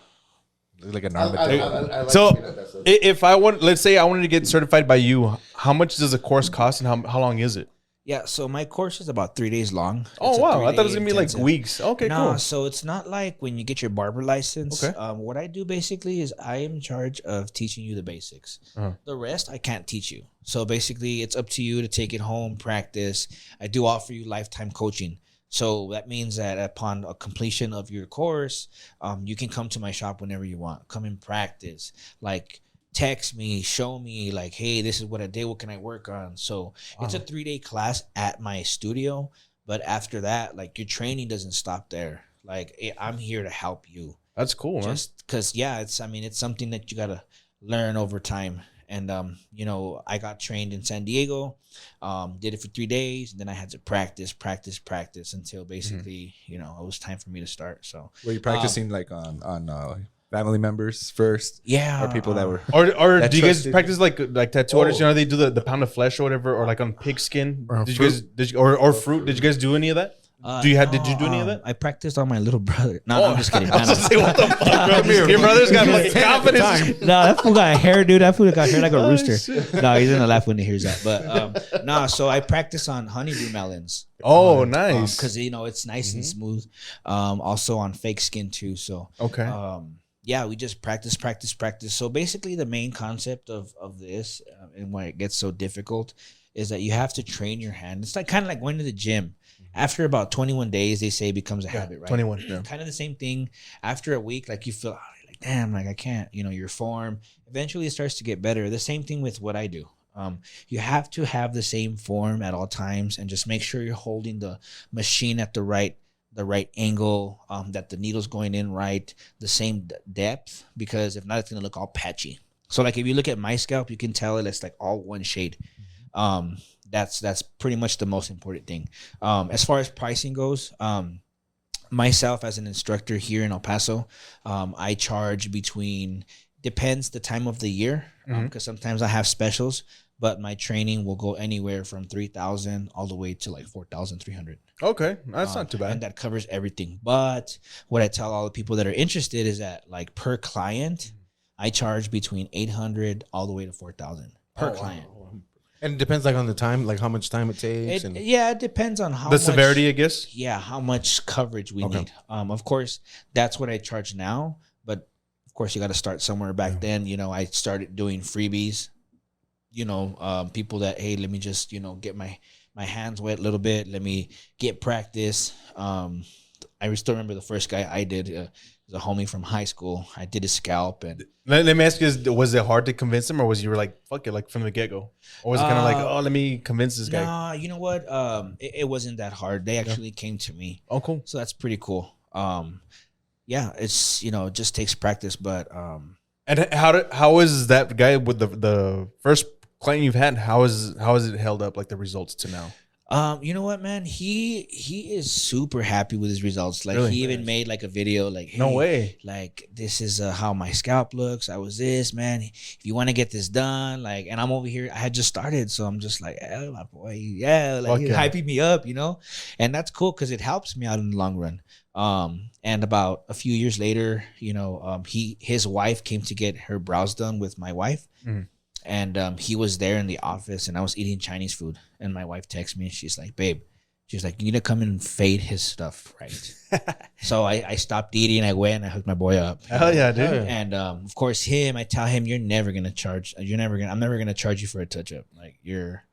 looks like an I armadillo. like So, looking at that stuff. If I want, let's say I wanted to get certified by you, how much does a course cost and how long is it? Yeah, so my course is about 3 days long. Oh, It's a wow. I thought it 3-day was going to be like intensive. weeks. Okay, No, cool. so it's not like when you get your barber license. Okay. What I do basically is I am in charge of teaching you the basics. Uh-huh. The rest I can't teach you. So basically, it's up to you to take it home, practice. I do offer you lifetime coaching. So that means that upon a completion of your course, you can come to my shop whenever you want. Come and practice. Like, text me, show me, like, hey, this is what I did. What can I work on? So it's a 3-day class at my studio. But after that, like, your training doesn't stop there. Like, I'm here to help you. That's cool, man. Just because, yeah, it's something that you got to learn over time. And, I got trained in San Diego, did it for 3 days. And then I had to practice until basically, it was time for me to start. So Were you practicing like on family members first? yeah. Or people that were Or that do you guys trusted- practice like tattoo artists? You know, they do the pound of flesh or whatever, or like on pig skin. Did you guys or fruit? Did you guys do any of that? Did you do any of that? I practiced on my little brother. No, I'm just kidding. I was gonna say, what the fuck, bro? Your brother's got fucking confidence. No, that fool got hair, dude. That fool got hair like a rooster. No, he's gonna laugh when he hears that. But so I practice on honeydew melons. Oh, nice. Because it's nice and smooth. Also on fake skin too. So Okay. yeah, we just practice. So basically, the main concept of this and why it gets so difficult is that you have to train your hand. It's like kind of like going to the gym. After about 21 days, they say it becomes a habit, right? 21. Yeah. Kind of the same thing. After a week, like you feel like, damn, like I can't, your form. Eventually it starts to get better. The same thing with what I do. You have to have the same form at all times and just make sure you're holding the machine at the right angle, that the needle's going in right, the same depth, because if not, it's going to look all patchy. So like if you look at my scalp, you can tell it's like all one shade. That's pretty much the most important thing. As far as pricing goes, myself as an instructor here in El Paso, I charge depends the time of the year, because sometimes I have specials, but my training will go anywhere from $3,000 all the way to like $4,300. Okay, that's not too bad. And that covers everything. But what I tell all the people that are interested is that like per client, I charge between $800 all the way to $4,000 per client. And it depends like on the time, like how much time it takes. It depends on how The much, severity, I guess. Yeah, how much coverage we need. Of course, that's what I charge now. But of course, you got to start somewhere. Back then, I started doing freebies. People that, hey, let me just get my hands wet a little bit. Let me get practice. I still remember the first guy I did. Was a homie from high school. I did his scalp, and Let me ask you: was it hard to convince him, or was you were like, "Fuck it," like from the get go, or was it kind of like, "Oh, let me convince this guy"? Nah, you know what? It wasn't that hard. They actually came to me. Oh, cool. So that's pretty cool. Yeah, it's it just takes practice, but And how is that guy with the first client you've had? How is it held up, like the results to now? you know what, man? He is super happy with his results. Like Really? he even made like a video like, hey, No way. like this is how my scalp looks. I was this, man. If you want to get this done, like, and I'm over here. I had just started, so I'm just like, oh, my boy, yeah, like he's Okay. hyping me up, and that's cool because it helps me out in the long run. And about a few years later, his wife came to get her brows done with my wife. Mhm. And he was there in the office, and I was eating Chinese food. And my wife texts me, and she's like, babe, she's like, you need to come and fade his stuff, right? So I stopped eating. I went and I hooked my boy up. Hell yeah, dude. And of course, I tell him, I'm never gonna charge you for a touch up. Like you're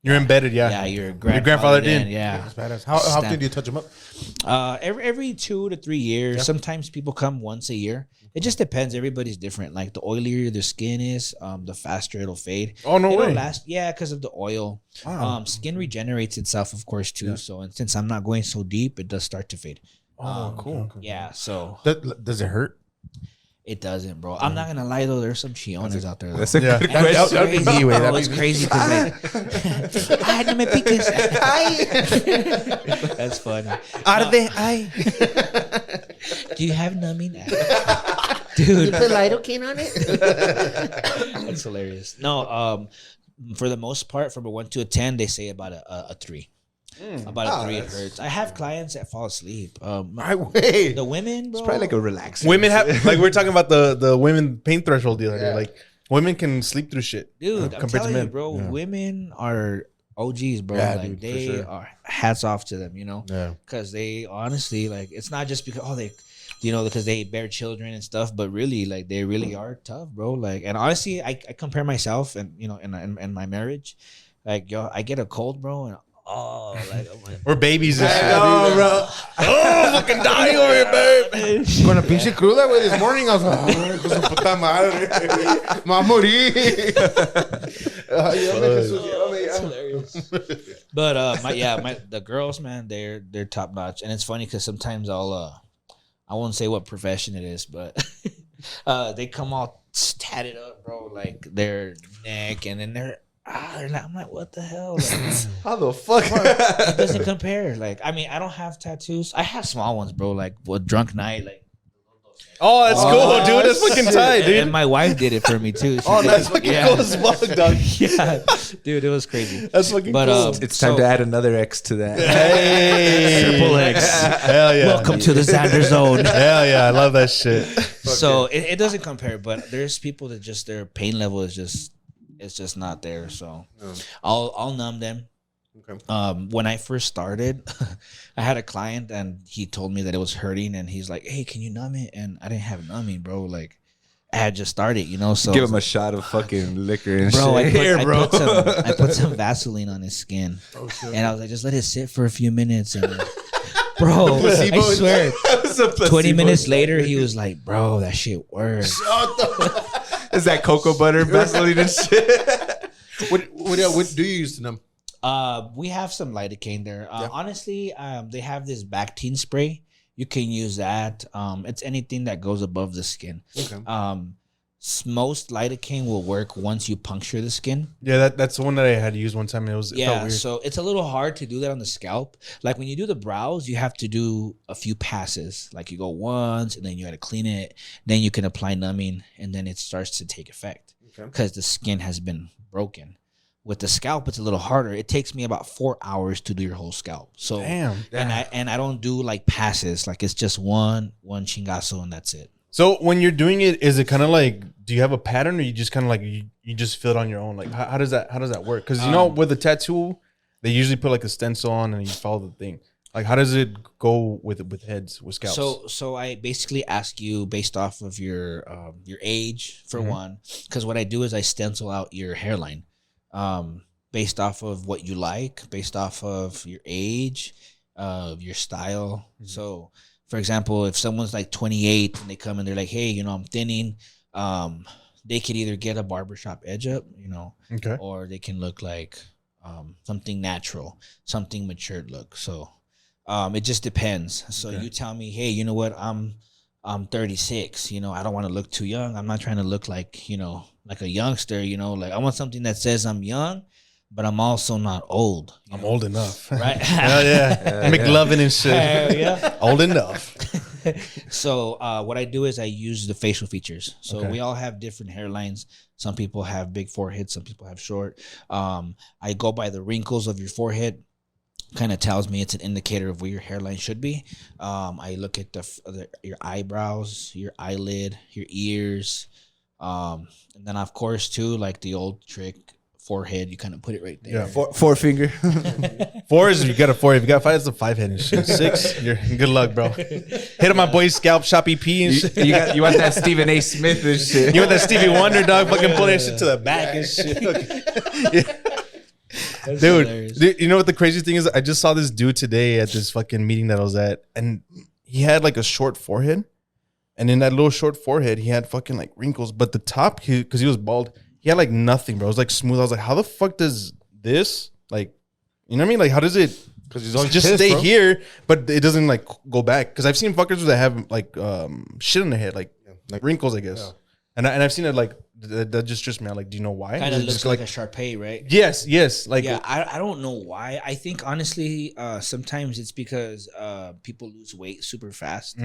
embedded, yeah. your grandfather did. Yeah. That's badass. How often do you touch them up? Every 2 to 3 years. Yeah. Sometimes people come once a year. It just depends. Everybody's different. Like the oilier their skin is, the faster it'll fade. Oh, no it'll way. last, yeah, because of the oil. Wow. Skin regenerates itself, of course, too. Yeah. So, and since I'm not going so deep, it does start to fade. Oh, cool. Yeah. So does it hurt? it doesn't, bro. I'm not gonna lie though. There's some chiones out there. Though. That's a good And it's question. crazy, bro. It's crazy because ay, no me piques. That's funny. Arde, Do you have numbing? Dude, put lidocaine on it? that's hilarious. No, for the most part, from a 1 to a 10, they say about a 3. About a 3, it hurts. I have clients that fall asleep. Wait. The women, bro. It's probably like a relaxing. women have like we're talking about the women pain threshold the other day. Like women can sleep through shit, Dude, I'm compared to telling you, men. bro, women are OGs, bro. Yeah, Like dude, for they sure. are hats off to them, you know, Yeah. because they honestly like it's not just because they, you know, because they bear children and stuff, but really like they really are tough, bro. Like, and honestly, I compare myself and you know in my marriage, like yo, I get a cold, bro, and like I'm like, We're babies and shit. No, bro. Oh, fucking dying over here, babe. Con la pinche cruda, güey, this morning I was like, ay, con su puta madre. Me va a morir. Ay, llévame, Jesús, llévame ya. hilarious. But the girls, man, they're top notch, and it's funny because sometimes I won't say what profession it is, but they come all tatted up, bro, like their neck, and then they're like, I'm like, what the hell? Like, How the fuck? it doesn't compare. Like, I mean, I don't have tattoos. I have small ones, bro. Like, with drunk night, like. Oh, that's cool, dude. That's fucking tight, dude. And my wife did it for me too. She Oh, did that's it. fucking cool as fuck, dog. Yeah, dude, it was crazy. That's fucking But cool. It's time to add another X to that. Hey, Triple X. Hell yeah. Welcome to the Xander Zone. Hell yeah, I love that shit. So it doesn't compare, but there's people that just their pain level is just it's just not there. So I'll numb them. Okay. When I first started, I had a client and he told me that it was hurting, and he's like, "Hey, can you numb it?" And I didn't have numbing, bro. Like I had just started, you know. So Give him a shot of fucking liquor and bro, shit. I put some Vaseline on his skin, and I was like, just let it sit for a few minutes, and bro, I swear, 20 minutes later, he was like, "Bro, that shit works." Is that cocoa butter, Vaseline and shit? What do you use to numb? We have some lidocaine there. Honestly, they have this Bactine spray. You can use that. It's anything that goes above the skin. Okay. Most lidocaine will work once you puncture the skin. Yeah, that's the one that I had used one time. It felt weird. So it's a little hard to do that on the scalp. Like when you do the brows, you have to do a few passes. Like you go once, and then you got to clean it. Then you can apply numbing, and then it starts to take effect because the skin has been broken. With the scalp, it's a little harder. It takes me about 4 hours to do your whole scalp. So Damn. and I don't do like passes. Like it's just one chingazo and that's it. So when you're doing it, is it kind of like, do you have a pattern, or you just kind of like you just feel it on your own? Like how does that work? Because you know with a tattoo, they usually put like a stencil on and you follow the thing. Like how does it go with heads, with scalps? So I basically ask you based off of your age for one, because what I do is I stencil out your hairline. Based off of what you like, based off of your age, your style. So, for example, if someone's like 28 and they come and they're like, "Hey, you know, I'm thinning," they could either get a barbershop edge up, you know, Okay. or they can look like something natural, something matured look. So, it just depends. So you tell me, "Hey, you know what? I'm 36. You know, I don't want to look too young. I'm not trying to look like, you know, like a youngster, you know, like I want something that says I'm young, but I'm also not old. I'm old enough. Right? Hell yeah. McLovin and shit. Hell yeah. Old enough. So what I do is I use the facial features. So we all have different hairlines. Some people have big foreheads. Some people have short. I go by the wrinkles of your forehead. Kind of tells me it's an indicator of where your hairline should be. I look at your eyebrows, your eyelid, your ears. And then of course too, like the old trick, forehead, you kind of put it right there. Yeah. Four finger. 4 is if you got a 4. If you got 5, it's a 5 head and shit. 6, you're good luck, bro. Hit up my boy's Scalp Shop EP and shit. You want that Stephen A. Smith and shit. You want that Stevie Wonder, dog? Fucking pull that shit to the back and shit. Dude, you know what the crazy thing is? I just saw this dude today at this fucking meeting that I was at, and he had like a short forehead, and in that little short forehead, he had fucking like wrinkles, but the top, because he was bald, he had like nothing, bro. It was like smooth. I was like, how the fuck does this, like, you know what I mean? Like, how does it just stay here, but it doesn't like go back? Because I've seen fuckers that have like shit on their head, like wrinkles, I guess. Yeah. And I've seen it like that just trips me out. Like, do you know why? Kind of looks like a Sharpay, right? Yes. Like, yeah, I don't know why. I think honestly, sometimes it's because people lose weight super fast,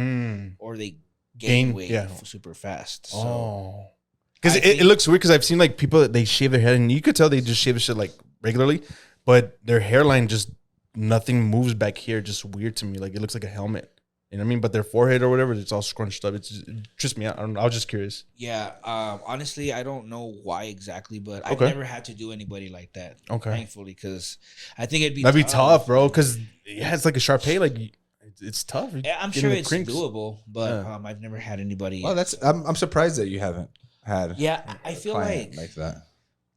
or they gain weight super fast. So, because it looks weird. Because I've seen like people that they shave their head, and you could tell they just shave their shit like regularly, but their hairline just nothing moves back here. Just weird to me. Like it looks like a helmet. You know what I mean? But their forehead or whatever, it's all scrunched up. It's just me out. I don't know. I was just curious. Yeah. Honestly, I don't know why exactly, but I've Okay. never had to do anybody like that. Okay. Thankfully, because I think it'd be That'd be tough, bro. Because it's like a Sharpay. Like it's tough. Yeah, I'm Getting sure the it's crinks. doable, but Yeah. I've never had anybody. Well, that's I'm surprised that you haven't had. Yeah, I feel client like that.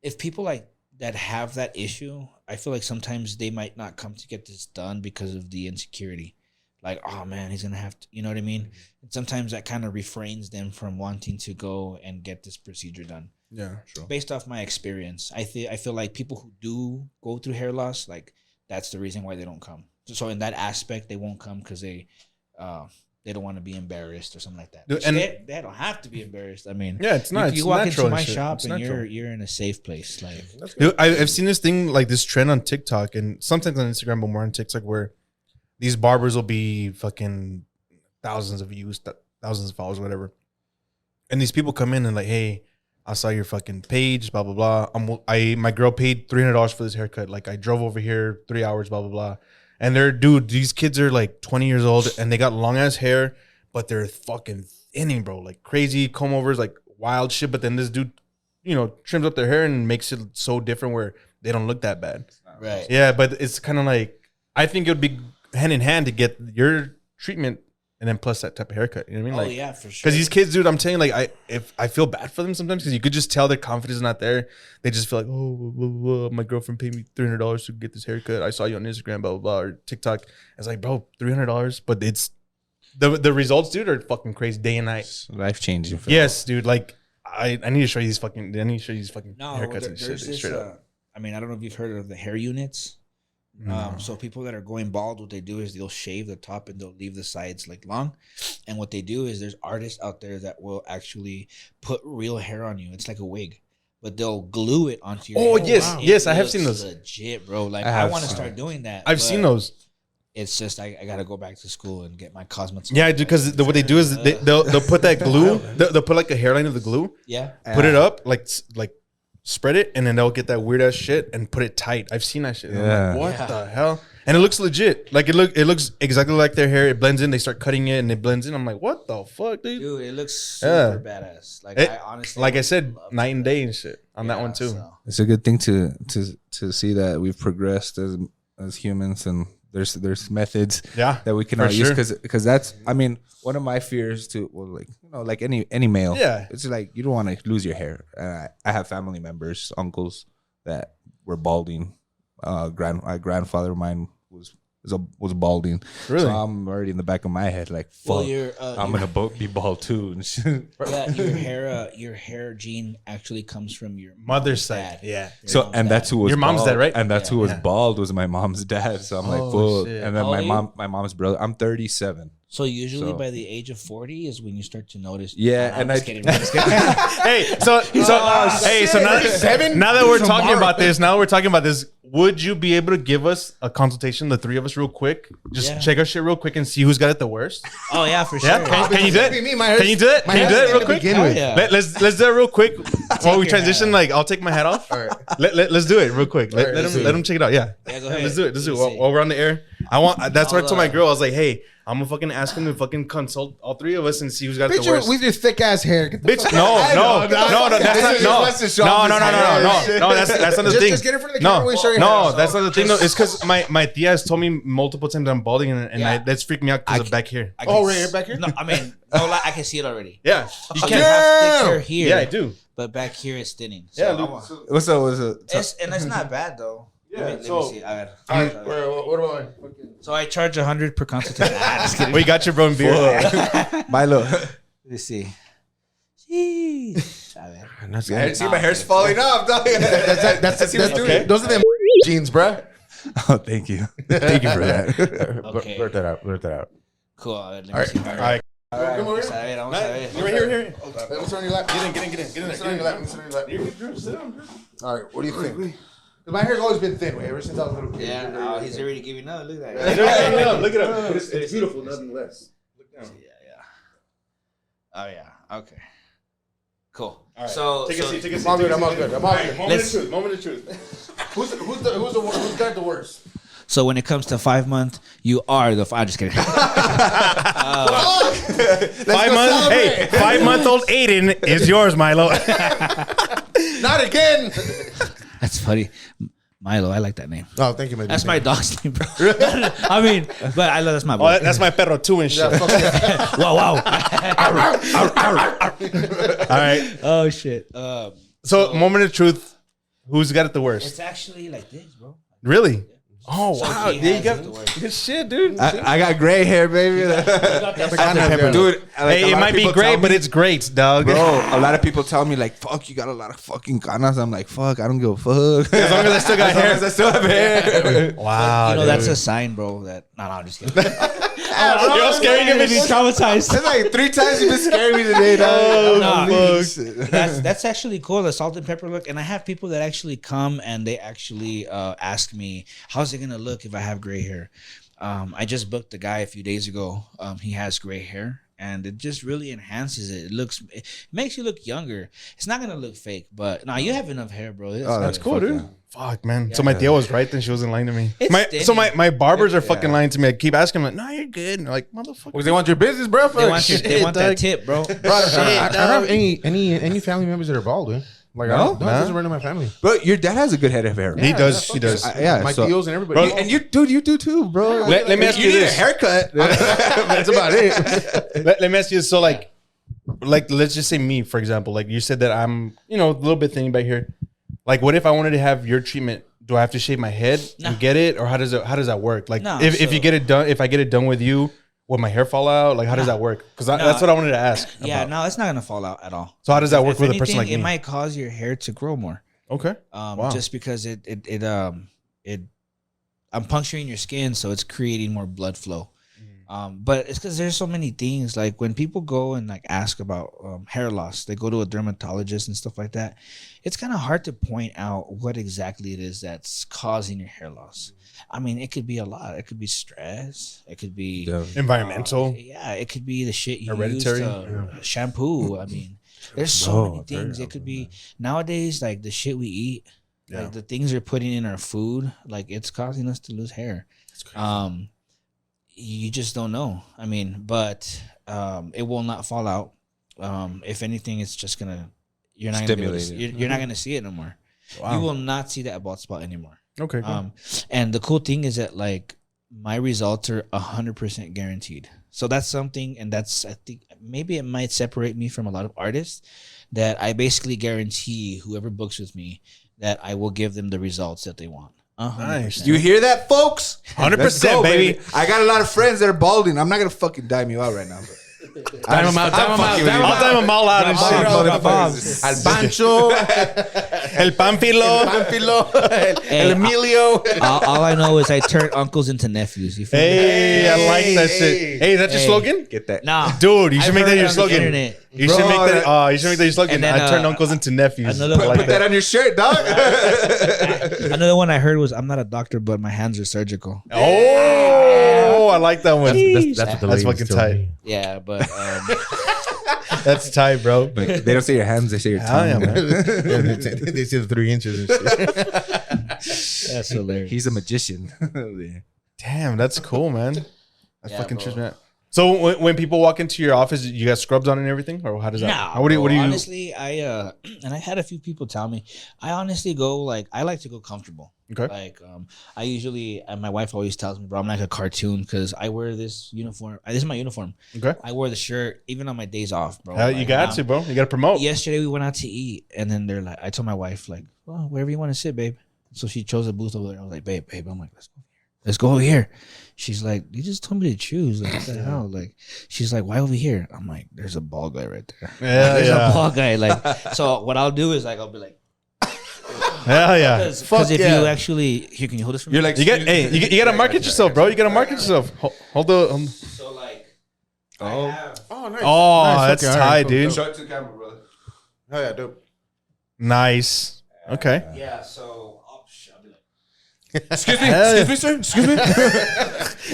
if people like that have that issue, I feel like sometimes they might not come to get this done because of the insecurity. Like, oh man, he's gonna have to, you know what I mean? And sometimes that kind of refrains them from wanting to go and get this procedure done. Yeah, sure. Based off my experience, I feel like people who do go through hair loss, like that's the reason why they don't come. So in that aspect, they won't come because they don't want to be embarrassed or something like that. Dude, And and- they don't have to be embarrassed. I mean, Yeah, it's not. If you It's walk natural into my and shit. shop It's and natural. you're in a safe place, like Dude, I've seen this thing, like this trend on TikTok and sometimes on Instagram, but more on TikTok, where these barbers will be fucking thousands of views, thousands of followers, whatever. And these people come in and like, hey, I saw your fucking page, blah, blah, blah. My girl paid $300 for this haircut. Like I drove over here 3 hours, blah, blah, blah. And these kids are like 20 years old and they got long ass hair, but they're fucking thinning, bro. Like crazy comb overs, like wild shit. But then this dude, trims up their hair and makes it so different where they don't look that bad. right. Yeah, but it's kind of like, I think it would be hand in hand to get your treatment and then plus that type of haircut. You know what I mean? Oh Like, yeah, for sure. because these kids, dude, I'm telling you, like, I feel bad for them sometimes because you could just tell their confidence is not there. They just feel like, oh, my girlfriend paid me $300 to get this haircut. I saw you on Instagram, blah, blah, blah, or TikTok. It's like, bro, $300, but it's the results, dude, are fucking crazy day and night. Life changing. Yes, dude. Like, I need to show you these fucking, no, haircuts and there's shit, this. straight up. I mean, I don't know if you've heard of the hair units. So people that are going bald, what they do is they'll shave the top and they'll leave the sides like long. And what they do is there's artists out there that will actually put real hair on you. It's like a wig, but they'll glue it onto your. Oh, head. yes, It yes, I have seen looks those. Legit, bro. Like I I have want to seen start doing that. I've but seen those. It's just I gotta go back to school and get my cosmetics. Yeah, because what they do is they'll put that glue, they'll put like a hairline of the glue, yeah. put it up, like spread it, and then they'll get that weird ass shit and put it tight. I've seen that shit. I'm Yeah. like, what Yeah. the hell? And it looks legit. Like it looks exactly like their hair. It blends in. They start cutting it, and it blends in. I'm like, what the fuck, dude? Dude, it looks super Yeah. badass. Like It- I honestly, like I said, love night and that. day and shit on that Yeah, one too. so- It's a good thing to see that we've progressed as humans, and there's methods Yeah, that we can for all use sure. because that's, I mean, one of my fears too. Well, like any male, Yeah. it's like you don't want to lose your hair. I have family members, uncles that were balding. My grandfather of mine was balding. Really? So I'm already in the back of my head like, fuck, Well, I'm gonna be bald too. And shit. Yeah, your hair gene actually comes from your Mother's dad. side. Yeah. So mom's and dad. that's who was Your mom's bald, dad, right? And that's who was Yeah. bald was my mom's dad. So I'm like, Oh, full. shit. And then How old are my mom's brother. I'm 37. So usually So- by the age of 40 is when you start to notice. Yeah, I'm and just I- kidding. I'm just kidding. Hey, so now that we're talking about this, would you be able to give us a consultation, the three of us, real quick? Just Yeah. check our shit real quick and see who's got it the worst. Oh yeah, for sure. Yeah, can you do it? Me, my Can you do it? my Can you do hair's it real to quick? begin Hell with. yeah. Let's do it real quick while we your transition. hat. Like, I'll take my hat off. All right. Let's do it real quick. Let let's him do it. check it out. Yeah. Yeah, go ahead. Let's do it. Let's do it. Let me While, see. while we're on the air, that's what I told my I'll, girl. I was like, hey, I'm gonna fucking ask him to fucking consult all three of us and see who's got it the Bitch, worst. with your thick ass hair. Get the Bitch, fuck no, out. no, I know. no, that's not, This no, wants to show no, off no, his no, no, hair. no, no, that's not the thing. Just get it from the camera No, when you show your no, hair. that's not the thing. Though, it's because my tia has told me multiple times I'm balding, and Yeah. that's freaked me out because of back here. I Oh, can right here, back here? No, I mean, no, like, I can see it already. Yeah, you You can't. have thick hair here. Yeah, I do. But back here it's thinning. So Yeah, I'm Luke. a- What's up? and it's not bad though. Yeah, Let me so- see. All right, what about mine? So I charge 100 per consultation. Just kidding. We got your bro and beer. Milo. Let's see. Jeez. A ver. I see my hair's falling off. Dog. That's Okay. Those are them jeans, bruh. Oh, thank you. Thank you for that. Okay. Blurt that out. Cool. A ver, let me All right. see. All right, Come over Vamos a here. ver, vamos a ver. here. Let me sit on your lap. Get in there. Sit on your lap. Let me sit on your lap. All right, what do you think? 'Cause my hair's always been thin, way ever since I was a little kid. Yeah, no, he's already giving up. Look at that. Look it up. It's beautiful, nothing less. Look down. Yeah. Oh yeah. Okay. Cool. All right. So Take a seat. Take a seat. I'm all good. I'm all good. I'm all good. Moment of truth. Let's- Moment of truth. Who's got the worst? So when it comes to 5 month, you are the. I'm just kidding. 5 months. Hey, 5-month-old Aiden is yours, Milo. Not again. That's funny. Milo, I like that name. Oh, thank you, my That's my dog's name, bro. I mean, but I love that's my boy. Oh, that's my perro too and shit. Wow. All right. Oh shit. So, moment of truth. Who's got it the worst? It's actually like this, bro. Really? Oh wow! he Yeah, you has got it the worst. good shit, dude. I got gray hair, baby. Dude, Hey, it might be great, but it's great, dog. bro. A lot of people tell me like, "Fuck, you got a lot of fucking ganas." I'm like, "Fuck, I don't give a fuck." As long as I still got hair. I still have hair. Wow, You know, dude. that's a sign, bro. That no, I'm just kidding. You're all scaring him. He's traumatized. It's like 3 times you've been scaring me today, dog. That's actually cool, the salt and pepper look. And I have people that actually come and they actually ask me, how's it gonna look if I have gray hair? I just booked a guy a few days ago. He has gray hair and it just really enhances it. It makes you look younger. It's not gonna look fake, but no, you have enough hair, bro. That's cool, dude. Fuck, man. So my Theo was right, then she wasn't lying to me. It's My barbers are fucking lying to me. I keep asking them, like, no, you're good. And they're like, motherfucker. Because they want your business, bro. They want that tip, bro. I don't have any family members that are bald, dude. Like, no, it doesn't run in my family. But your dad has a good head of hair. He does. He does. My tios and everybody. And you do too, bro. Let me ask you need this. a haircut. That's about it. Let me ask you this. So, like, let's just say me, for example. Like, you said that I'm, a little bit thinning back here. Like, what if I wanted to have your treatment? Do I have to shave my head and get it, or how does that work? Like, if you get it done, if I get it done with you, will my hair fall out? Like, how does that work? Because that's what I wanted to ask. Yeah, about. no, it's not gonna fall out at all. So how does that work If with a anything, person like me? It might cause your hair to grow more. Okay. Wow. Just because I'm puncturing your skin, so it's creating more blood flow. But it's because there's so many things. Like when people go and like ask about hair loss, they go to a dermatologist and stuff like that. It's kind of hard to point out what exactly it is that's causing your hair loss. I mean, it could be a lot. It could be stress. It could be environmental. It could be the shit you Hereditary. use to shampoo. I mean, there's so many things. It could be nowadays like the shit we eat, like the things we're putting in our food. Like it's causing us to lose hair. You just don't know. I mean, but it will not fall out. If anything, it's just gonna you're not gonna see it no more. Wow. You will not see that bald spot anymore. Okay. Cool. And the cool thing is that like my results are 100% guaranteed. So that's something, and that's I think maybe it might separate me from a lot of artists. That I basically guarantee whoever books with me that I will give them the results that they want. 100%. Nice. You hear that, folks? 100%, baby. I got a lot of friends that are balding. I'm not gonna fucking dime you out right now, bro. Time them out. I'll time them all out and shit. Al Pancho, El Pánfilo. El Emilio. All I know is I turn uncles into nephews. You feel me? Hey, I like that shit. Hey, is that your slogan? Get that. Nah, Dude, you should I've make that heard it your on the slogan. internet. You should make that. You should make that your slogan. And then, I turn uncles into nephews. another I one- like Put that on your shirt, dog. Another one I heard was I'm not a doctor, but my hands are surgical. Oh, I like that one. That's what the That's ladies fucking told tight. me. Yeah, but That's tight, bro. But they don't say your hands; they say your Hell yeah, tongue. man. They see the 3 inches and shit. that's hilarious. He's a magician. Damn, that's cool, man. That's Yeah, fucking bro. true, man. So when people walk into your office, you got scrubs on and everything, or how does that? No, What do you? honestly, I and I had a few people tell me, I honestly go like I like to go comfortable. Okay. Like I usually, and my wife always tells me, bro, I'm like a cartoon because I wear this uniform. This is my uniform. Okay. I wear the shirt even on my days off, bro. You got to, bro. You got to promote. Yesterday we went out to eat, and then they're like, I told my wife like, well, wherever you want to sit, babe. So she chose a booth over there. I was like, babe. I'm like, let's go over here. She's like, you just told me to choose. Like, what the hell? Like, she's like, why over here? I'm like, there's a bald guy right there. Yeah, There's yeah. a bald guy. Like, so what I'll do is like, I'll be like, Hell yeah. because if you actually, here, can you hold this for me? You're like, You got to market yourself, bro. You got to market yourself. Hold the. So like, Oh. Oh, nice. Oh, Nice. that's Okay, all tight, right, cool, dude. dope. show it to the camera, brother. Oh, yeah, dope. Nice. Okay. yeah. So I'll be like, Excuse me, Hell yeah. sir. Excuse me.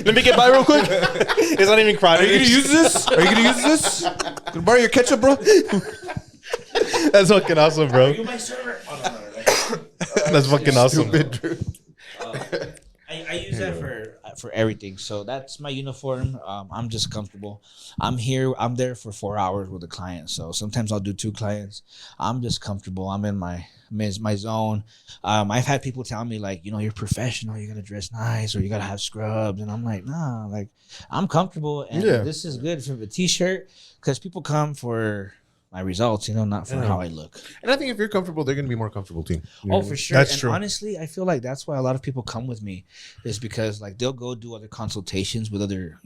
Let me get by real quick. It's not even crowded. Are you gonna use this? Are you gonna use this? Gonna borrow your ketchup, bro? That's fucking awesome, bro. you my server? Oh, no. That's fucking awesome. I use that for everything. So that's my uniform. I'm just comfortable. I'm there for 4 hours with a client. So sometimes I'll do 2 clients. I'm just comfortable. I'm in my zone. I've had people tell me like, you're professional. You got to dress nice or you got to have scrubs. And I'm like, nah, like I'm comfortable. And this is good for the t-shirt because people come for my results, not for how I look. And I think if you're comfortable, they're going to be more comfortable too. Oh, for sure. That's and true. honestly, I feel like that's why a lot of people come with me is because like they'll go do other consultations with other,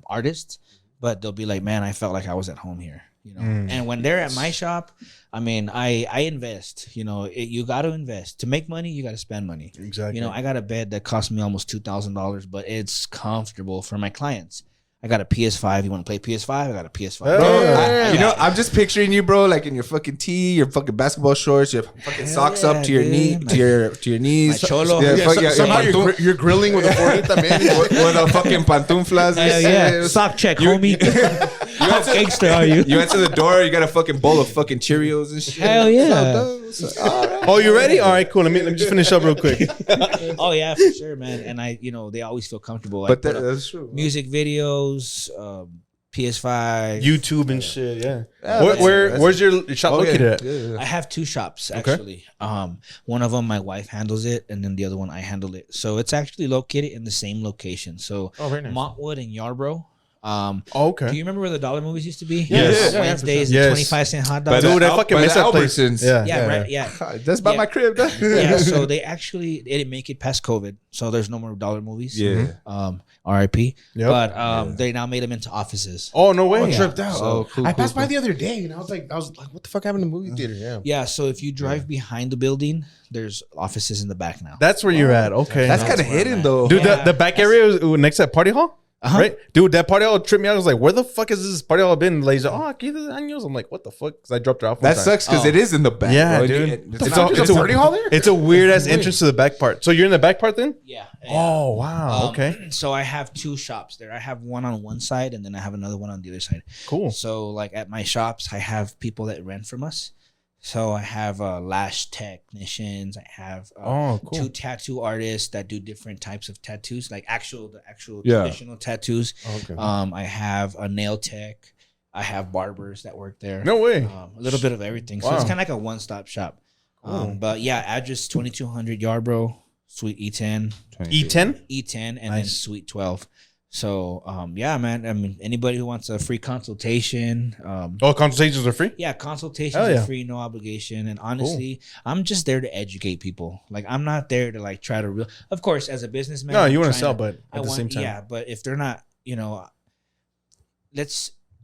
artists, but they'll be like, man, I felt like I was at home here, And when they're at my shop, I mean, I invest, you got to invest to make money. You got to spend money. Exactly. I got a bed that cost me almost $2,000, but it's comfortable for my clients. I got a PS5. You want to play PS5? I got a PS5. I'm just picturing you, bro, like in your fucking tee, your fucking basketball shorts, your fucking socks up to your knee, to your knees. My cholo. Somehow you're grilling with a 40 man. With a fucking pantuflas. Hell yeah. Sock check, homie. How gangster are you? You enter the door, you got a fucking bowl of fucking Cheerios and shit. Hell yeah. Oh, you ready? All right, cool. Let me just finish up real quick. Oh yeah, for sure, man. And they always feel comfortable. But that's true. Music videos, PS5, YouTube and shit. Yeah. Where's your shop located at? Yeah. I have 2 shops actually. One of them my wife handles it, and then the other one I handle it. So it's actually located in the same location. So very nice. Montwood and Yarborough. Okay. Do you remember where the dollar movies used to be? Yes. Wednesdays, Yes. 25-cent hot dogs. Dude, I fucking miss that place. Albertsons. Yeah, right. Yeah. That's by my crib. Yeah, so they didn't make it past COVID, so there's no more dollar movies. Yeah. R.I.P. Yep. But they now made them into offices. Oh, no way. Tripped out. So cool, I passed by cool. the other day and I was like, what the fuck happened to the movie theater? Yeah. Yeah, so if you drive behind the building, there's offices in the back now. That's where you're at. Okay. That's kind of where I'm hidden at. though. Dude, Yeah. the back area was next to that party hall? Uh-huh. Right? Dude, that party hall tripped me out. I was like, where the fuck is this party hall been? Like, aquí de años. I'm like, what the fuck? Because I dropped her off one That time. sucks because it is in the back. Yeah, bro. dude. It's a party hall there. It's a weird ass entrance to the back part. So you're in the back part then? Yeah. Oh, wow. Okay. So I have 2 shops there. I have one on one side, and then I have another one on the other side. Cool. So like at my shops, I have people that rent from us. So I have lash technicians. I have Oh, cool. 2 tattoo artists that do different types of tattoos, like the actual Yeah. traditional tattoos. Okay. I have a nail tech. I have barbers that work there. No way. A little bit of everything. So Wow. it's kind of like a one-stop shop. But yeah, address 2200 Yarborough, Suite E10, E10? and then Nice. Suite 12. So yeah, man. I mean, anybody who wants a free consultation, Oh, consultations are free? yeah, consultations Hell are yeah. free, no obligation. And honestly, I'm just there to educate people. Like I'm not there to like try to Of course, as a businessman, No, you I'm want to trying sell, but at the same time. yeah. But if they're not,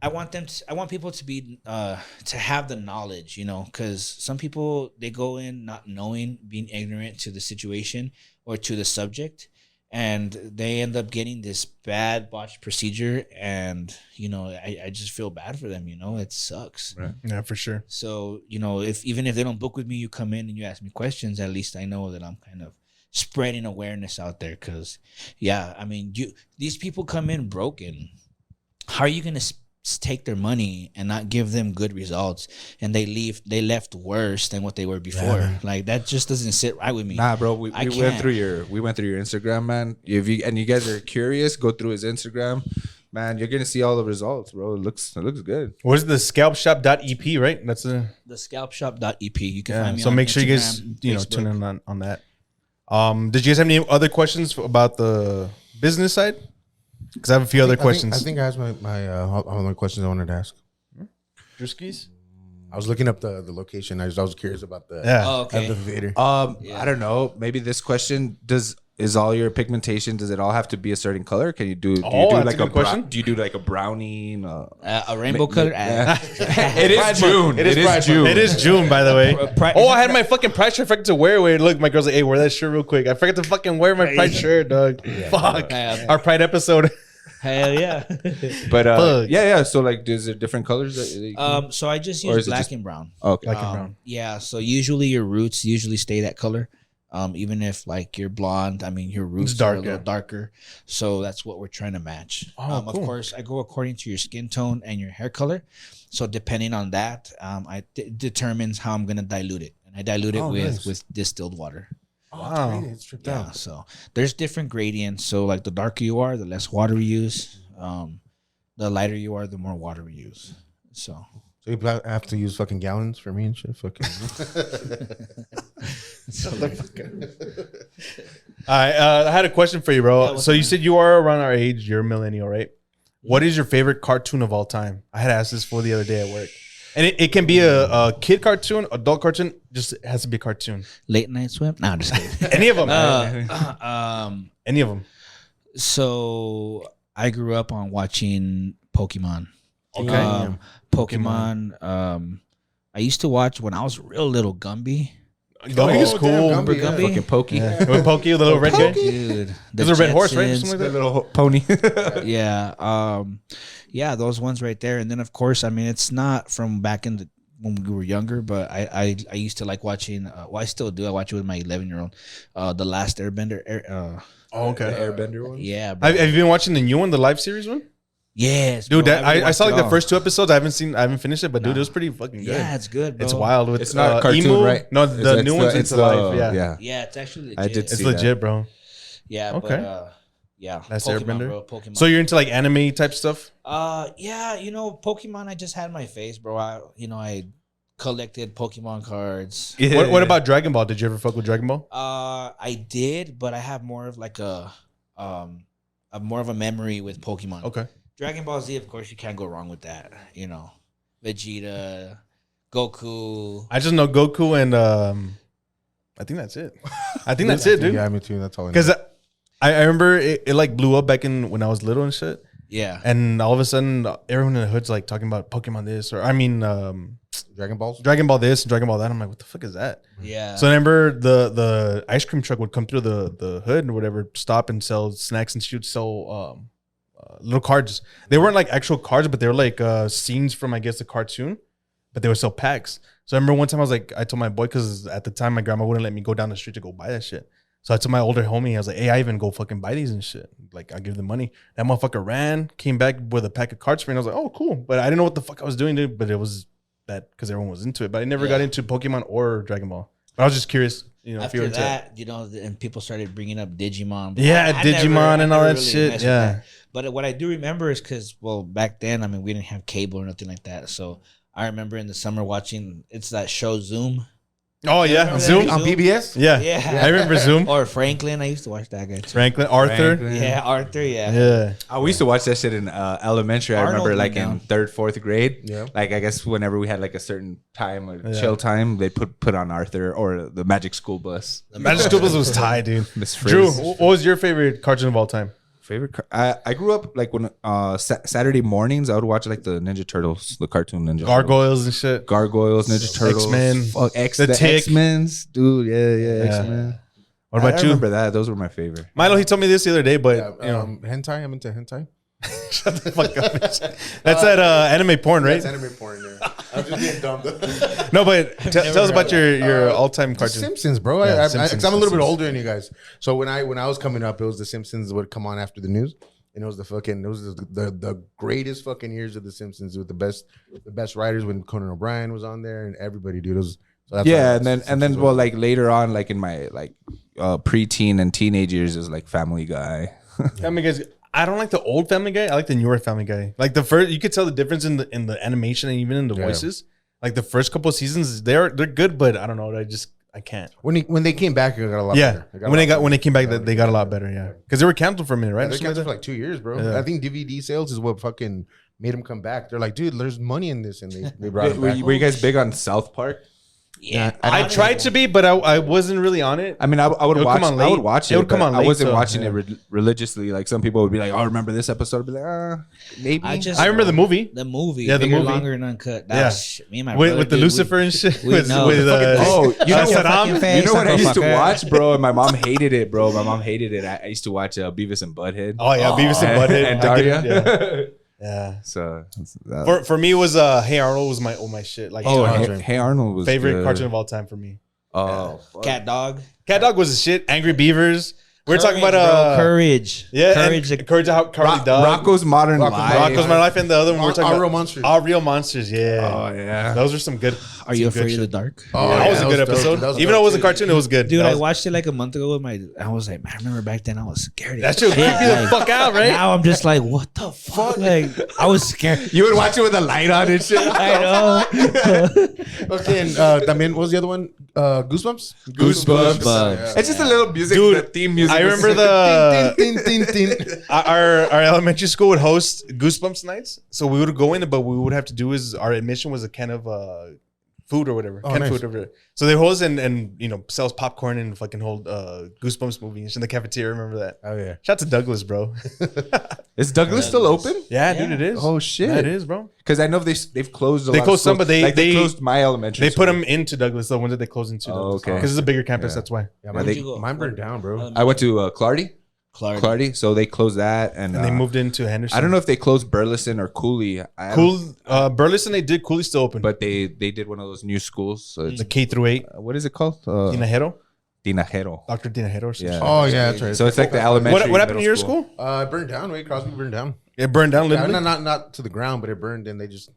I want people to be to have the knowledge, because some people they go in not knowing, being ignorant to the situation or to the subject, and they end up getting this bad botched procedure, and I just feel bad for them. It sucks. Right. Yeah, for sure. So if even if they don't book with me, you come in and you ask me questions. At least I know that I'm kind of spreading awareness out there. Because yeah, I mean, these people come in broken. How are you gonna take their money and not give them good results, and they left worse than what they were before? Yeah. Like that just doesn't sit right with me. Nah, bro, we I went can't. through your Instagram, man. If you guys are curious, go through his Instagram, man. You're gonna see all the results, bro. It looks good. What is the scalpshop.ep, right? That's the The scalpshop.ep. You can yeah. find me So on make sure you guys Instagram, tune Facebook. in on that. Did you guys have any other questions about the business side? Because I have a few other questions. I think I asked all my questions I wanted to ask. Drewskis? I was looking up the location. I was curious about the Yeah. Oh, okay. of the theater. I don't know. Maybe this question is all your pigmentation? Does it all have to be a certain color? Can you do? Do you Oh, do that's like a good question. Do you do like a brownie? A rainbow color. It is June. It is June. It is June, by the way. Pride- Oh, I had my fucking Pride shirt. I forgot to wear it. Look, my girl's like, hey, wear that shirt real quick. I forgot to fucking wear my Pride shirt, dog. Fuck. Yeah. Our Pride episode. Hell yeah. But Fuck. yeah. So like, is there different colors? That you can- So I just Or use is it black just- and brown. okay. Black and brown. Yeah. So usually your roots usually stay that color. Even if like you're blonde, I mean your roots It's are a darker. little darker. So that's what we're trying to match. Oh, Of cool. course, I go according to your skin tone and your hair color. So depending on that, determines how I'm gonna dilute it, and I dilute it Oh, with nice. with distilled water. Wow. It's tripped Yeah, out. so there's different gradients. So like the darker you are, the less water we use. The lighter you are, the more water we use. So So you have to use fucking gallons for me and shit. Fucking. I had a question for you, bro. So you said you are around our age. You're a millennial, right? What is your favorite cartoon of all time? I had asked this for the other day at work. And it can be a kid cartoon, adult cartoon. Just it has to be a cartoon. Late Night Swim? No, I'm just kidding. Any of them. Any of them. So I grew up on watching Pokemon. Okay. Pokemon. I used to watch when I was real little Gumby. Gumby is Oh, cool. damn, Gumby, yeah. Fucking Pokey. Yeah. With Pokey, the little red guy. Dude. There's a red horse, right? Jetsons. Something The like that. little pony. Yeah. Yeah, those ones right there. And then of course, I mean, it's not from back in the when we were younger, but I used to like watching. Well, I still do. I watch it with my 11-year-old. The Last Airbender. Oh, okay. The Airbender one. Yeah, bro. Have you been watching the new one, the live series one? Yes, Dude, bro, that I saw like the all. first 2 episodes. I haven't finished it, but dude, it was pretty fucking good. Yeah, it's good, bro. It's wild. With, It's not a cartoon, Emu. right? No, the new one's into life. Yeah. Yeah. Yeah, it's actually legit. I did It's see legit, bro. Yeah, Okay. but yeah, That's Pokemon, Airbender? bro. Pokemon. So you're into like anime type stuff? Yeah, Pokemon. I just had my face, bro. I collected Pokemon cards. Yeah. What about Dragon Ball? Did you ever fuck with Dragon Ball? I did, but I have more of like a more of a memory with Pokemon. Okay. Dragon Ball Z, of course, you can't go wrong with that. Vegeta, Goku. I just know Goku and I think that's it. I think that's it, dude. Yeah, me too. That's all I know. Because I remember it like blew up back in when I was little and shit. Yeah. And all of a sudden, everyone in the hood's like talking about Pokemon this, or I mean, Dragon Balls? Dragon Ball this and Dragon Ball that. I'm like, what the fuck is that? Yeah. So I remember the ice cream truck would come through the hood and whatever, stop and sell snacks, and she would sell little cards. They weren't like actual cards, but they were like scenes from, I guess, the cartoon, but they would sell packs. So I remember one time I told my boy, because at the time my grandma wouldn't let me go down the street to go buy that shit. So I told my older homie, I was like, hey, I even go fucking buy these and shit. Like, I give them money. That motherfucker ran, came back with a pack of cards for me. And I was like, oh, cool. But I didn't know what the fuck I was doing, dude. But it was that because everyone was into it. But I never got into Pokemon or Dragon Ball. But I was just curious, if you After were into that, and people started bringing up Digimon. But Yeah, I Digimon and all never that really shit, messed with yeah. that. But what I do remember is because, well, back then, I mean, we didn't have cable or nothing like that. So I remember in the summer watching, it's that show Zoom. Oh, yeah. Remember that? Zoom? On PBS? Yeah. Yeah. I remember Zoom. Or Franklin. I used to watch that guy too. Franklin, Arthur. Franklin. Yeah, Arthur. Yeah. Yeah. Oh, we used to watch that shit in elementary. I Arnold remember, like went in down. 3rd, 4th grade. Yeah. Like I guess whenever we had like a certain time, or Yeah. chill time, they put on Arthur or the Magic School Bus. Magic School Bus was tight, dude. Miss Drew, Frizz. what was your favorite cartoon of all time? I grew up like when Saturday mornings I would watch like the Ninja Turtles, the cartoon Ninja Turtles. Gargoyles and shit. Gargoyles, Ninja Turtles, X-Men. Fuck, The the Tick. X-Men's, dude. Yeah, Yeah. X-Men. What I about you? remember that. Those were my favorite. Milo, he told me this the other day, but, Yeah, hentai. I'm into hentai. shut the fuck up. That's that anime porn, right? That's anime porn there. I'm just being dumb. No, but tell us about your all-time The cartoon. Simpsons, bro. Yeah, Because Simpsons, I'm a little bit Simpsons. older than you guys. So when I was coming up, it was the Simpsons would come on after the news, and it was the greatest fucking years of the Simpsons with the best writers when Conan O'Brien was on there and everybody, dude. It was, so that's Yeah, why and then Simpsons well, was- like later on, like in my like preteen and teenage years, is like Family Guy. Family Guy's. I don't like the old Family Guy. I like the newer Family Guy. Like the first, you could tell the difference in the animation and even in the Yeah. voices. Like the first couple of seasons, they're good, but I don't know. I can't. when they came back, it got a lot Yeah, better. when they came back, they got a lot better. Yeah, because they were canceled for a minute, right? They Something kept it like for like 2 years, bro. Yeah. I think DVD sales is what fucking made them come back. They're like, dude, there's money in this, and they brought it Were back. you guys big on South Park? Yeah. I tried to be, but I wasn't really on it. I mean, I would It would watch. come on I would late. watch It it. would come but on I late, wasn't so, watching yeah. it religiously. Like some people would be like, "Oh, remember this episode?" I'd be like, maybe." I remember the movie. The movie. Yeah, the Bigger, movie. longer, and uncut. That Yeah. was, me and my with brother, the dude, Lucifer and shit. we with know. with Oh, you know Saddam. fucking face. You know what I used to Motherfucker. watch, bro? And my mom hated it, bro. My mom hated it. I used to watch Beavis and Butthead. Oh yeah, Beavis and Butthead and I get Daria. it, Yeah. So For me, it was Hey Arnold was my shit. Like Hey Arnold was favorite good. cartoon of all time for me. Oh, fuck. Cat Dog. Cat Dog was the shit. Angry Beavers. We're talking about courage. Yeah, courage. Courage of Cowardly Dog. Rocco's Modern Life. Rocco's My Life, and the other one we're talking Our about Real Monsters. Our Real Monsters. Yeah. Oh yeah. Those are some good. Are you some good afraid of shit. the dark? Oh, That was a good dope. episode. That was Even though it was a dope, cartoon, it was good. Dude, That I was- watched it like a month ago with I was like, man, I remember back then I was scared. That shit would creep you the fuck out, right? Now I'm just like, what the fuck? Like, I was scared. You would watch it with a light on and shit. I know. Okay, and también, what was the other one? Goosebumps? Goosebumps. It's just a little music, Dude, the theme music. I is- remember the Tin, tin, tin, tin. our elementary school would host Goosebumps nights, so we would go in, but we would have to do is our admission was a can of food or whatever, canned nice. food or whatever. So they host and you know sells popcorn and fucking hold Goosebumps movies in the cafeteria. Remember that? Oh, yeah. Shout out to Douglas, bro. Is Douglas still open? Yeah, dude, it is. Oh shit. Yeah, it is, bro. Because I know they've closed. They closed some, but they closed my elementary. They put school. them into Douglas, the ones that they closed into. Oh, okay. Because it's a bigger campus, Yeah. that's why. Yeah, Where'd mine, you go? mine burned down, bro. I went to Clardy. Clardy. Clardy. So they closed that, and And they moved into Henderson. I don't know if they closed Burleson or Cooley. I don't- Cool. Burleson, they did. Cooley's still open, but they did one of those new schools. So it's it's a K through 8. what is it called? Tinajero, Tinajero. Dr. Tinajero. Or some Yeah. shit. Oh, yeah, that's right. So it's like the elementary. What happened to middle your school? It burned down. Wait, Crosby burned down. It burned down Yeah, literally. not to the ground, but it burned, and they just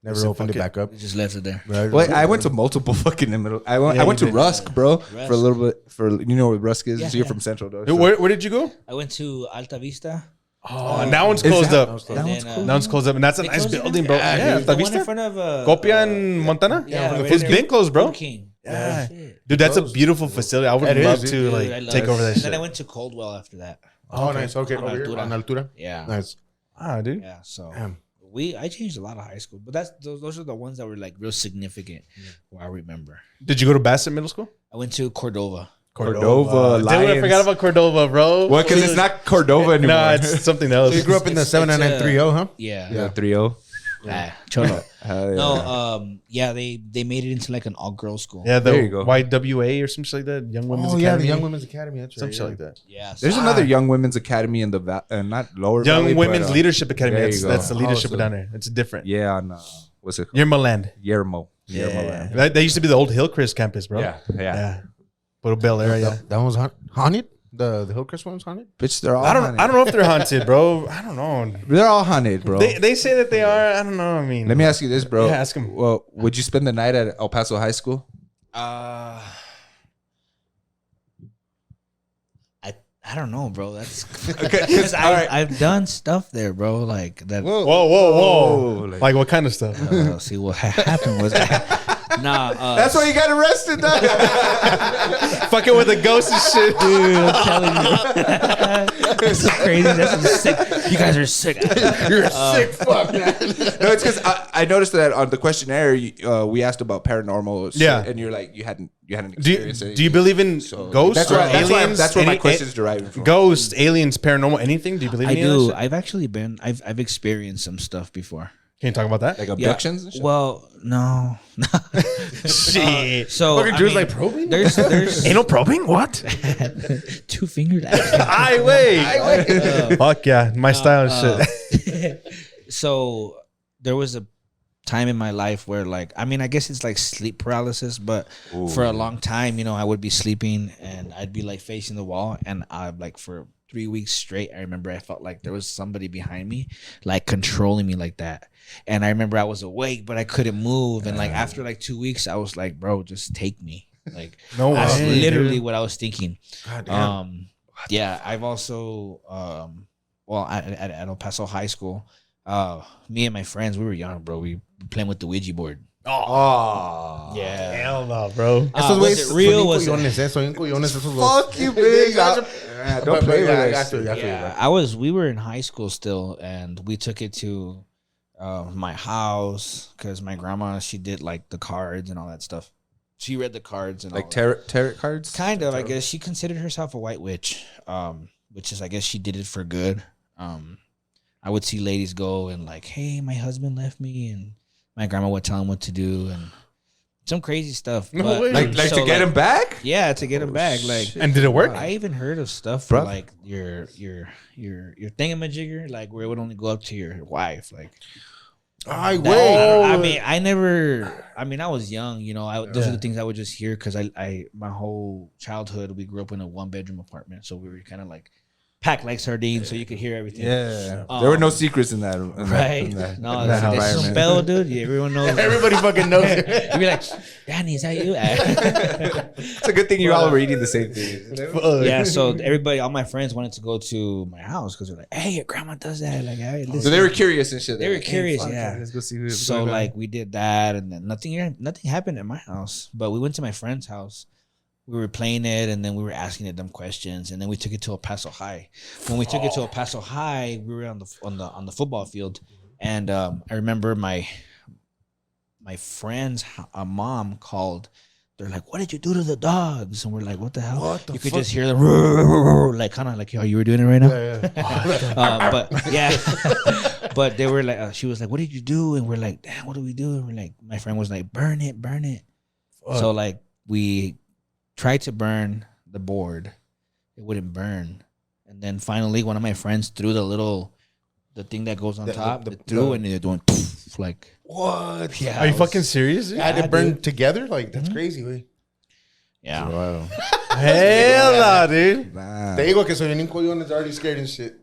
never Said, opened it "Fuck it." back up. We just left it there. Right? Well, I went to multiple fucking middle. I went you to did. Rusk, bro, for a little bit. For you know what Rusk is? Yeah, So you're yeah. from Central, though. Dude, where did you go? I went to Alta Vista. Oh, and that one's Is closed that- up. That And one's then, cool. That one's closed up, and that's a they nice closed it building, down? bro. Yeah, Yeah, the Alta one in Vista, front of Copia and Montana. Yeah, It's been closed, bro. Food King. Yeah. Shit. Dude, that's a beautiful facility. I would It love is, to Dude, like I love take it. over that And shit. then I went to Coldwell after that. Oh, nice. Okay, On over here Altura. on Altura. Yeah. Nice. Ah, dude. Yeah. So Damn. I changed a lot of high school, but those are the ones that were like real significant. Where I remember. Did you go to Bassett Middle School? I went to Cordova. Cordova Dude, I Lions. forgot about Cordova, bro. Well, because it's not Cordova anymore. No, it's something else. So you grew up in the It's- 7930, huh? Yeah. yeah, 3-0. Ah, cholo. Hell yeah. No, yeah, they made it into like an all girls school. Yeah, the There you go. YWA or something like that. Young Women's Oh, Academy. yeah, the Young Women's Academy. That's Some right. shit like that. Yeah. So There's another Young Women's Academy in the not Lower Young Valley, Women's but, Leadership Academy. there you That's, go. that's the leadership so- down there. It's different. Yeah, on what's it called? Yerma Land. Yermo. Yeah. Land. That used to be the old Hillcrest campus, bro. Yeah, yeah. Yeah. Little Bel Air, yeah. That one was haunted? The Hillcrest one was haunted? Bitch, they're all. I don't haunted. know if they're haunted, bro. I don't know. They're all haunted, bro. They say that they are. I don't know. I mean, Let me ask you this, bro. Yeah, ask him. Well, would you spend the night at El Paso High School? I don't know, bro. That's because I've done stuff there, bro. Like that. Whoa, whoa, whoa! Like- Like what kind of stuff? See what happened was That's why you got arrested, dog. Fucking with a ghost and shit. dude. I'm telling you, this is crazy. This is sick. You guys are sick. You're a sick fuck, man. No, it's because I noticed that on the questionnaire we asked about paranormal. Shit, Yeah. and you're like you hadn't Do experienced you, anything. do you believe in So ghosts That's or why. aliens? That's where my Any- question's deriving from. Ghosts, aliens, paranormal, anything? Do you believe I in any of do. that shit? I've actually been. I've experienced some stuff before. Can you talk about that? Like abductions. And shit? Well, no. Shit. So Fucking I Drew's mean, like probing? There's Anal probing? What? 2 fingered. I wait. Fuck yeah, my style and shit. So there was a time in my life where like I guess it's like sleep paralysis, but for a long time, I would be sleeping and I'd be like facing the wall and I like for 3 weeks straight, I remember I felt like there was somebody behind me like controlling me like that. And I remember I was awake but I couldn't move, and like after like 2 weeks I was like, bro, just take me. Like No that's way, literally dude. what I was thinking. God damn. Yeah, I've also at El Paso High School, me and my friends, we were young, bro. We were playing with the Ouija board. Oh. Yeah. Hell no, bro. Esos was güeyes it real? son Was it- incoyones, son incoyones esos dos. Fuck you, big. Don't play with I that. got you, Yeah, we were in high school still, and we took it to my house because my grandma, she did like the cards and all that stuff. She read the cards and Like all that. tarot cards. Kind of, I guess. She considered herself a white witch, which is, I guess, she did it for good. I would see ladies go and like, hey, my husband left me, and my grandma would tell him what to do and some crazy stuff. No But- way. Like so, to get him back. Yeah, to get him back. Like, shit. And did it work? I even heard of stuff for Bruh. like your thingamajigger, like where it would only go up to your wife. Like, I That- wait. I mean, I never. I mean, I was young. You know, those are the things I would just hear because I my whole childhood we grew up in a 1-bedroom apartment, so we were kind of like packed like sardines, so you could hear everything. Yeah, there were no secrets in that. Right? No, that this is un pedo, dude. Yeah, everyone knows. Everybody fucking knows it. You'd be like, Danny, is that you? It's a good thing you all were eating the same thing. Yeah, so everybody, all my friends wanted to go to my house because they're like, hey, your grandma does that. Like, hey, listen. So they were curious and shit. They were like, hey, curious, fuck, yeah. Let's go see who's So going on. like we did that, and then nothing happened at my house. But we went to my friend's house. We were playing it, and then we were asking it dumb questions, and then we took it to El Paso High. When we took it to El Paso High, we were on the football field, and I remember my friend's mom called. They're like, "What did you do to the dogs?" And we're like, "What the hell?" What the you could fuck? just hear them like kind of like how you were doing it right now. But yeah, but they were like, she was like, "What did you do?" And we're like, "Damn, what do we do?" And we're like, my friend was like, "Burn it." So like we tried to burn the board, it wouldn't burn, and then finally one of my friends threw the thing that goes on top, it threw, and they're doing like What? yeah. Are you fucking serious? Had it burned dude. together? Like, that's crazy, güey. Yeah. Wow. Hell nah, dude. Nah. Te digo que soy un collón is already scared and shit.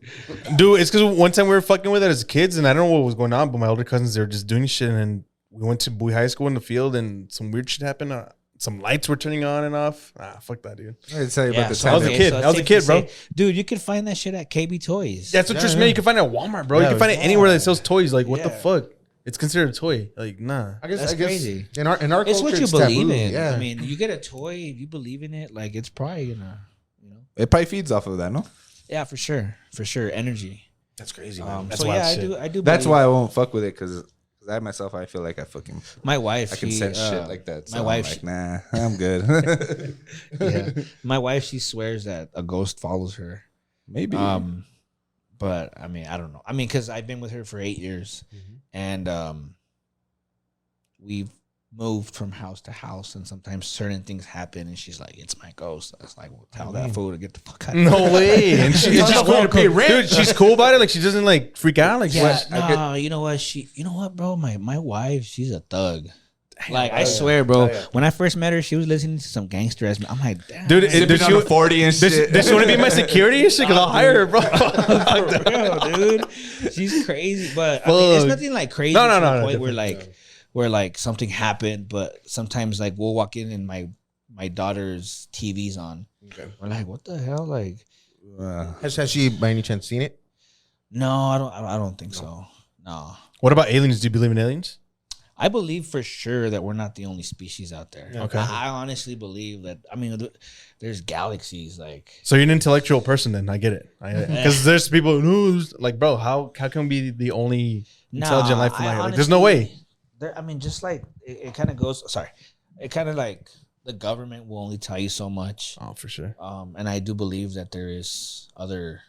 Dude, it's because one time we were fucking with it as kids, and I don't know what was going on, but my older cousins, they were just doing shit, and we went to Bowie High School in the field, and some weird shit happened. Some lights were turning on and off. Fuck that, dude. I'd tell you Yeah, about the so I was a time. kid. it's I was a safe kid, to bro. say, dude, you can find that shit at KB Toys. That's what you're saying. You can find it at Walmart, bro. You can find it anywhere that sells toys. Like, what the Yeah. fuck? It's considered a toy. Like, nah. That's crazy. In our It's culture, what you it's believe taboo. in. Yeah. I mean, you get a toy, if you believe in it, like it's probably gonna, It probably feeds off of that, no? yeah, for sure, energy. that's crazy, man. That's So wild yeah, shit. I do. That's believe- why I won't fuck with it because I myself, I feel like I my wife, I can she, sense shit like that. So my I'm wife, like, nah, I'm good. yeah, my wife, she swears that a ghost follows her. Maybe. But I mean, I don't know. I mean, because I've been with her for 8 years, and we've moved from house to house, and sometimes certain things happen, and she's like, "It's my ghost." I was like, "Well, tell that fool to get the fuck out." No way. And she's She's just not to pay rent. Dude, she's cool about it. Like, she doesn't like freak out. Like, Yeah, what? no, you know what, bro? My wife, she's a thug. Like, I swear, bro. When I first met her, she was listening to some gangster ass. I'm like, damn, Dude, Sipping does on she, a 40 and shit. does she want to be my security and shit? Because I'll hire her, bro. for real, dude. She's crazy, but I mean, it's Fuck. nothing like crazy. No, to no, the no, point definitely. where like something happened, but sometimes like we'll walk in and my daughter's TV's on. Okay. We're like, what the hell? Like, Has she by any chance seen it? no, I don't think so. No. What about aliens? Do you believe in aliens? I believe for sure that we're not the only species out there. Okay. I honestly believe that. I mean, there's galaxies. Like, So you're an intellectual person, then I get it. Because there's people who like, bro, how can we be the only intelligent life in I life? Like, there's no way. I mean, just like it kind of goes. Sorry, it kind of like the government will only tell you so much. Oh, for sure. And I do believe that there is other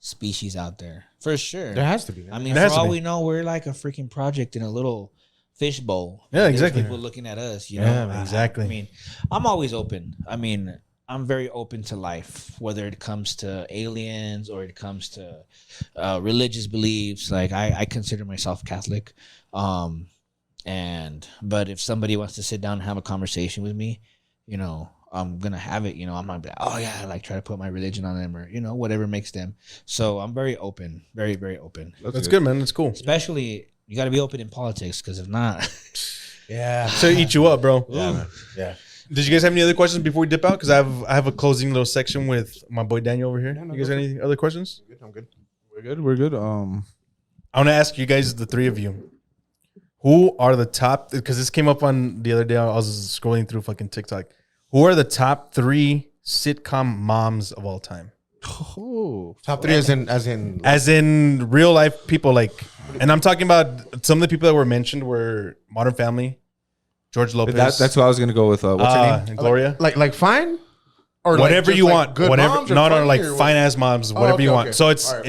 species out there for sure. There has to be. I mean, There for has to all be. we know, we're like a freaking project in a little fishbowl. Yeah, There's exactly. People looking at us, you Yeah, know. exactly. I mean, I'm always open. I mean, I'm very open to life, whether it comes to aliens or it comes to religious beliefs. Like I consider myself Catholic, but if somebody wants to sit down and have a conversation with me, you know, I'm gonna have it. You know, I'm not like, oh yeah, like try to put my religion on them or you know whatever makes them. So I'm very open, very very open. That's good, man. That's cool. Especially you got to be open in politics because if not, Yeah. So eat you up, bro. Yeah, man. Yeah. Did you guys have any other questions before we dip out? Because I have a closing little section with my boy Daniel over here. no, You guys go got any other questions? I'm good. We're good. I want to ask you guys, the three of you, who are the top? Because this came up on the other day. I was scrolling through fucking TikTok. Who are the top 3 sitcom moms of all time? Top 3 As in real life people, like, and I'm talking about some of the people that were mentioned were Modern Family, George Lopez. That's what I was gonna go with. What's her name? and Gloria. like fine, or like Whatever just you like want, good whatever. moms or No, funny like or what? fine ass moms, whatever okay, you want. okay. So it's All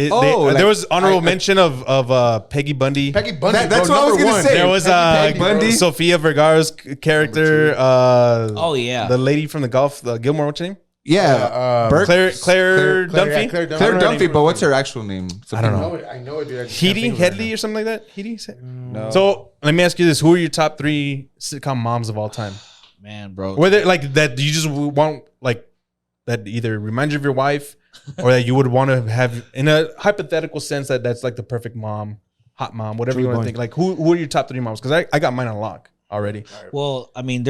right. there was honorable I- mention of Peggy Bundy. Peggy Bundy. That's bro, what I was number gonna one. say. There was Peggy Bundy. Sofia Vergara's character. oh yeah, The lady from the Gilmore. What's her name? Yeah, Burke. Claire Dunphy. Claire Claire Dunphy, but what's her actual name? I don't know. I know it, dude. I just can't Heidi think of it right Headley or something like that. Heidi. No. So let me ask you this: who are your top 3 sitcom moms of all time? Man, bro. Whether like that you just want like that either reminds you of your wife, or that you would want to have in a hypothetical sense that's like the perfect mom, hot mom, whatever you want to think. Like who are your top 3 moms? Because I got mine on lock already. Well, I mean,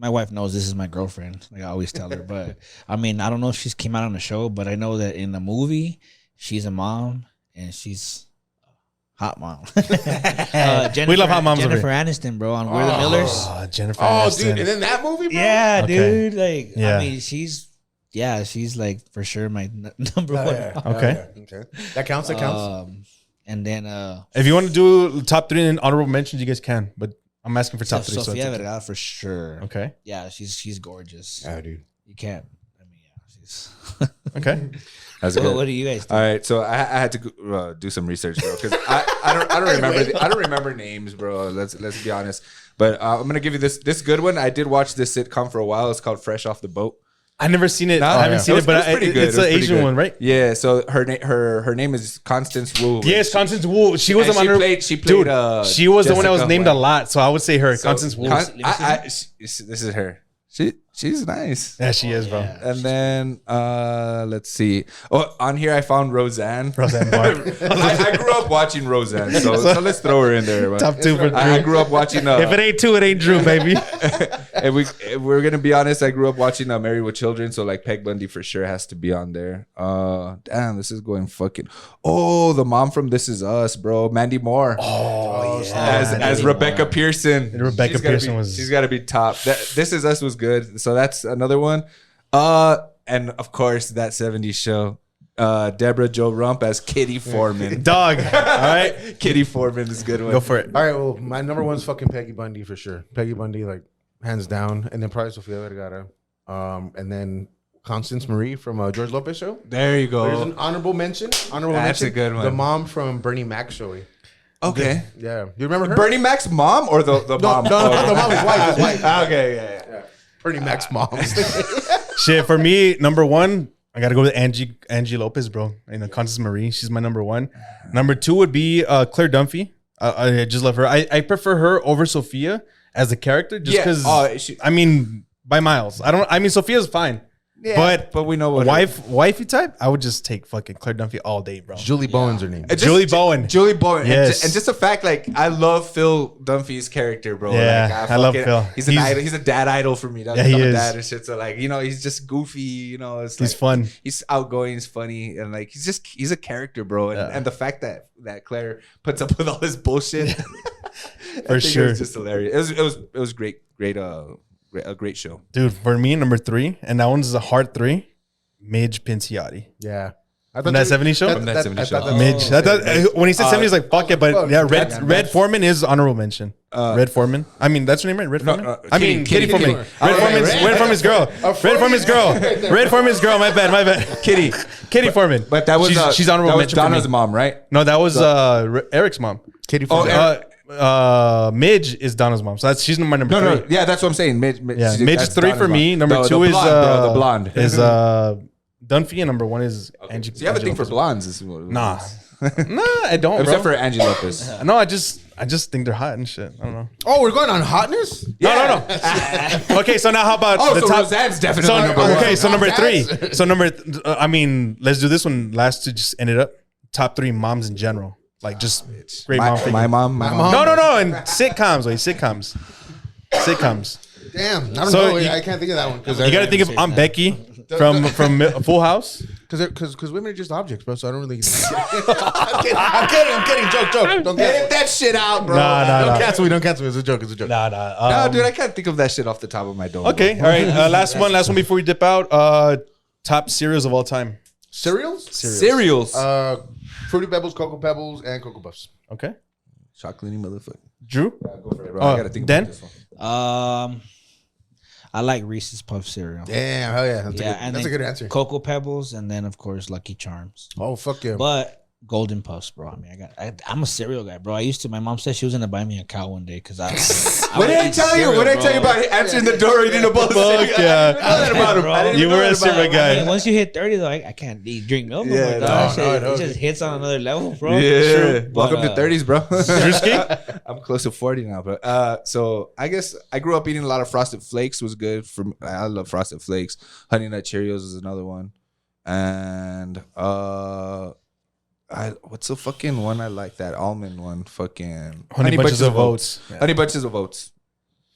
my wife knows this is my girlfriend. Like I always tell her, but I mean, I don't know if she's came out on the show, but I know that in the movie, she's a mom and she's a hot mom. We love hot moms over Jennifer Aniston, bro, on We're the Millers. Oh, Jennifer. Oh, Aniston. dude, and then that movie, bro? Yeah, Okay. dude. Like, Yeah. I mean, she's like for sure my number one. Okay. Okay. That counts. And then If you want to do top 3 and honorable mentions, you guys can. But I'm asking for top 3. Sofia So Vergara for sure. okay. Yeah, she's gorgeous. Yeah, dude. You can't. I mean, yeah, she's. Okay. That's good. What do you guys think? All right, so I had to do some research, bro, because I don't remember I don't remember names, bro. Let's be honest. But I'm gonna give you this good one. I did watch this sitcom for a while. It's called Fresh Off the Boat. I've never seen it. No? I haven't seen it, but pretty good. it's It was an pretty Asian good. one, right? Yeah. So her name is Constance Wu. Yes, Constance Wu. She was And on she her. played- she Dude, played, she was the one that was Jessica named White. a lot, so I would say her. So, Constance Wu. this is her. She's nice. Yeah, she is, bro. And then let's see. Oh, on here I found Roseanne. Roseanne Barr. I grew up watching Roseanne, so let's throw her in there. Man. Top 2 for Drew. I grew up watching. If it ain't 2, it ain't Drew, baby. if we're gonna be honest, I grew up watching Married with Children, so like Peg Bundy for sure has to be on there. Damn, this is going fucking. Oh, the mom from This Is Us, bro, Mandy Moore. Oh, yeah. as Rebecca Pearson. And Rebecca Pearson she's got to be top. This Is Us was good, so that's another one. And of course that 70s show. Deborah Jo Rump as Kitty Foreman. Dog. All right. Kitty Foreman is a good one. Go for it. All right, well, my number one's fucking Peggy Bundy for sure. Peggy Bundy, like, hands down. And then probably Sofia Vergara. And then Constance Marie from George Lopez show. There you go. There's an honorable mention. That's a good one. The mom from Bernie Mac show. Okay. Yeah. You remember her? Bernie Mac's mom or the mom? No, the mom, his wife. His wife. Okay, yeah. Bernie Mac's mom. Shit, for me, number 1, I got to go with Angie Lopez, bro. And Constance Marie. She's my number 1. Number 2 would be Claire Dunphy. I just love her. I prefer her over Sophia as a character just because, I mean, by miles. I mean, Sophia's fine. Yeah, but we know what wifey type, I would just take fucking Claire Dunphy all day, bro. Julie Bowen's her name. Julie Bowen. Julie Bowen. Yes. And just the fact, like, I love Phil Dunphy's character, bro. Yeah, like, I love Phil. He's an idol. He's a dad idol for me. Yeah, he is. Dad and shit. So, like, you know, he's just goofy. You know, He's like, fun. He's outgoing. He's funny, and like, he's a character, bro. And the fact that Claire puts up with all this bullshit, for sure, it was just hilarious. It was great. A great show, dude. For me, number 3, and that one's a hard 3. Midge Pinciotti. Yeah. From that 70s show? From that 70s show. Midge. I thought, when he said 70s, like, fuck it. But yeah, Red Foreman is honorable mention. Red Foreman. I mean, that's her name, right? Red Foreman? I mean, Kitty Foreman. Red Foreman's girl. Red Foreman's girl. Red Foreman's girl. My bad. Kitty Foreman. But that was she's honorable mention. Donna's mom, right? No, that was Eric's mom. Kitty Foreman. Midge is Donna's mom. So she's my number 3. No. Yeah, that's what I'm saying. Midge is 3 for me. Number 2 is the blonde. Is Dunphy, and number 1 is Angie. So you have a thing for blondes? Nah, I don't. Except bro. for Angie Lopez. No, I just think they're hot and shit. I don't know. Oh, we're going on hotness? No. Okay, so now how about the top? Roseanne's definitely number 1. Okay, so number 3. So I mean, let's do this one last to just end it up. Top 3 moms in general, like just great mom figure. My mom. No, and sitcoms. Sitcoms. Damn. I don't So know. you- I can't think of that one. You got to think of Aunt Becky from Full House. Because women are just objects, bro. So I don't really. I'm kidding. Joke. Don't Edit that shit out, bro. Nah. Don't cancel me. It's a joke. Nah. No, dude, I can't think of that shit off the top of my dome. Okay, all right. Last one before we dip out. Top cereals of all time. Cereals? Cereals. Fruity Pebbles, Cocoa Pebbles, and Cocoa Puffs. Okay. Chocolatey motherfucker. Drew? Go for it, bro. I gotta think Dan? about this one. I like Reese's Puff cereal. Damn, hell yeah. That's a then good answer. Cocoa Pebbles, and then of course Lucky Charms. Oh, fuck yeah. But Golden Puffs, bro. I mean, I'm a cereal guy, bro. My mom said she was gonna buy me a cow one day because I What did I tell you? What did I tell you about answering the door eating a bowl of cereal? Fuck yeah. You were a cereal I guy. mean, once you hit 30, though, I can't drink milk. Yeah, It just hits on another level, bro. Yeah. But, Welcome to 30s, bro. Drewski? I'm close to 40 now, but so I guess I grew up eating a lot of Frosted Flakes. Was good for me. I love Frosted Flakes. Honey Nut Cheerios is another one, and what's the fucking one I like? That almond one, fucking Honey Bunches of Oats. Yeah. Honey Bunches of Oats.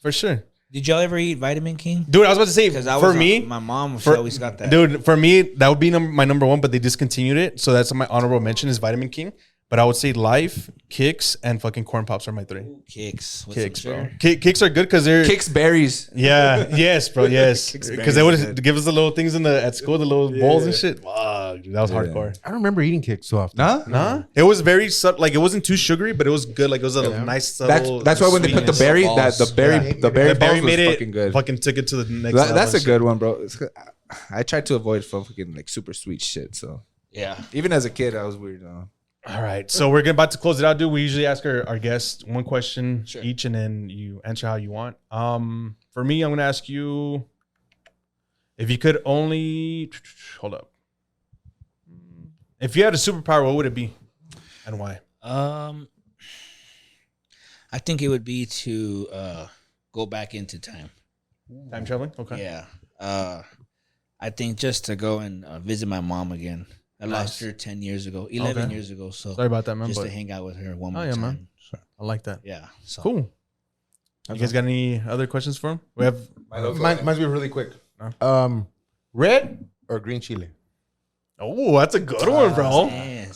For sure. Did y'all ever eat Vitamin King? Dude, I was about to say, for me, my mom always got that. dude, for me, that would be my number one, but they discontinued it. So that's my honorable mention is Vitamin King. But I would say Life, Kicks, and fucking Corn Pops are my three. Kicks. Kicks, bro. Kicks are good because they're... Kicks berries. Yeah. Yes, bro. Yes. Because they would give us the little things at school, the little bowls and shit. Wow, dude, that was hardcore. I don't remember eating Kicks so often. Nah? It was very subtle. Like, it wasn't too sugary, but it was good. Like, it was a nice, subtle... That's why when they put the berry, the berry balls was made it fucking good. fucking took it to the next level. That's a good one, bro. I tried to avoid fucking like super sweet shit. So Yeah. even as a kid, I was weird. All right. So we're about to close it out, dude. We usually ask our guests one question each, and then you answer how you want. For me, I'm going to ask you if you could only... Hold up. If you had a superpower, what would it be and why? I think it would be to go back into time. Time traveling? Okay. Yeah. I think just to go and visit my mom again. I lost her 10 years ago, 11 years ago. So sorry about that, man. Just to hang out with her one more yeah, time. Man. I like that. Yeah. So. Cool. You guys got any other questions for him? We have... Mine's be really quick. Red or green chili? Oh, that's a good one, bro. Man,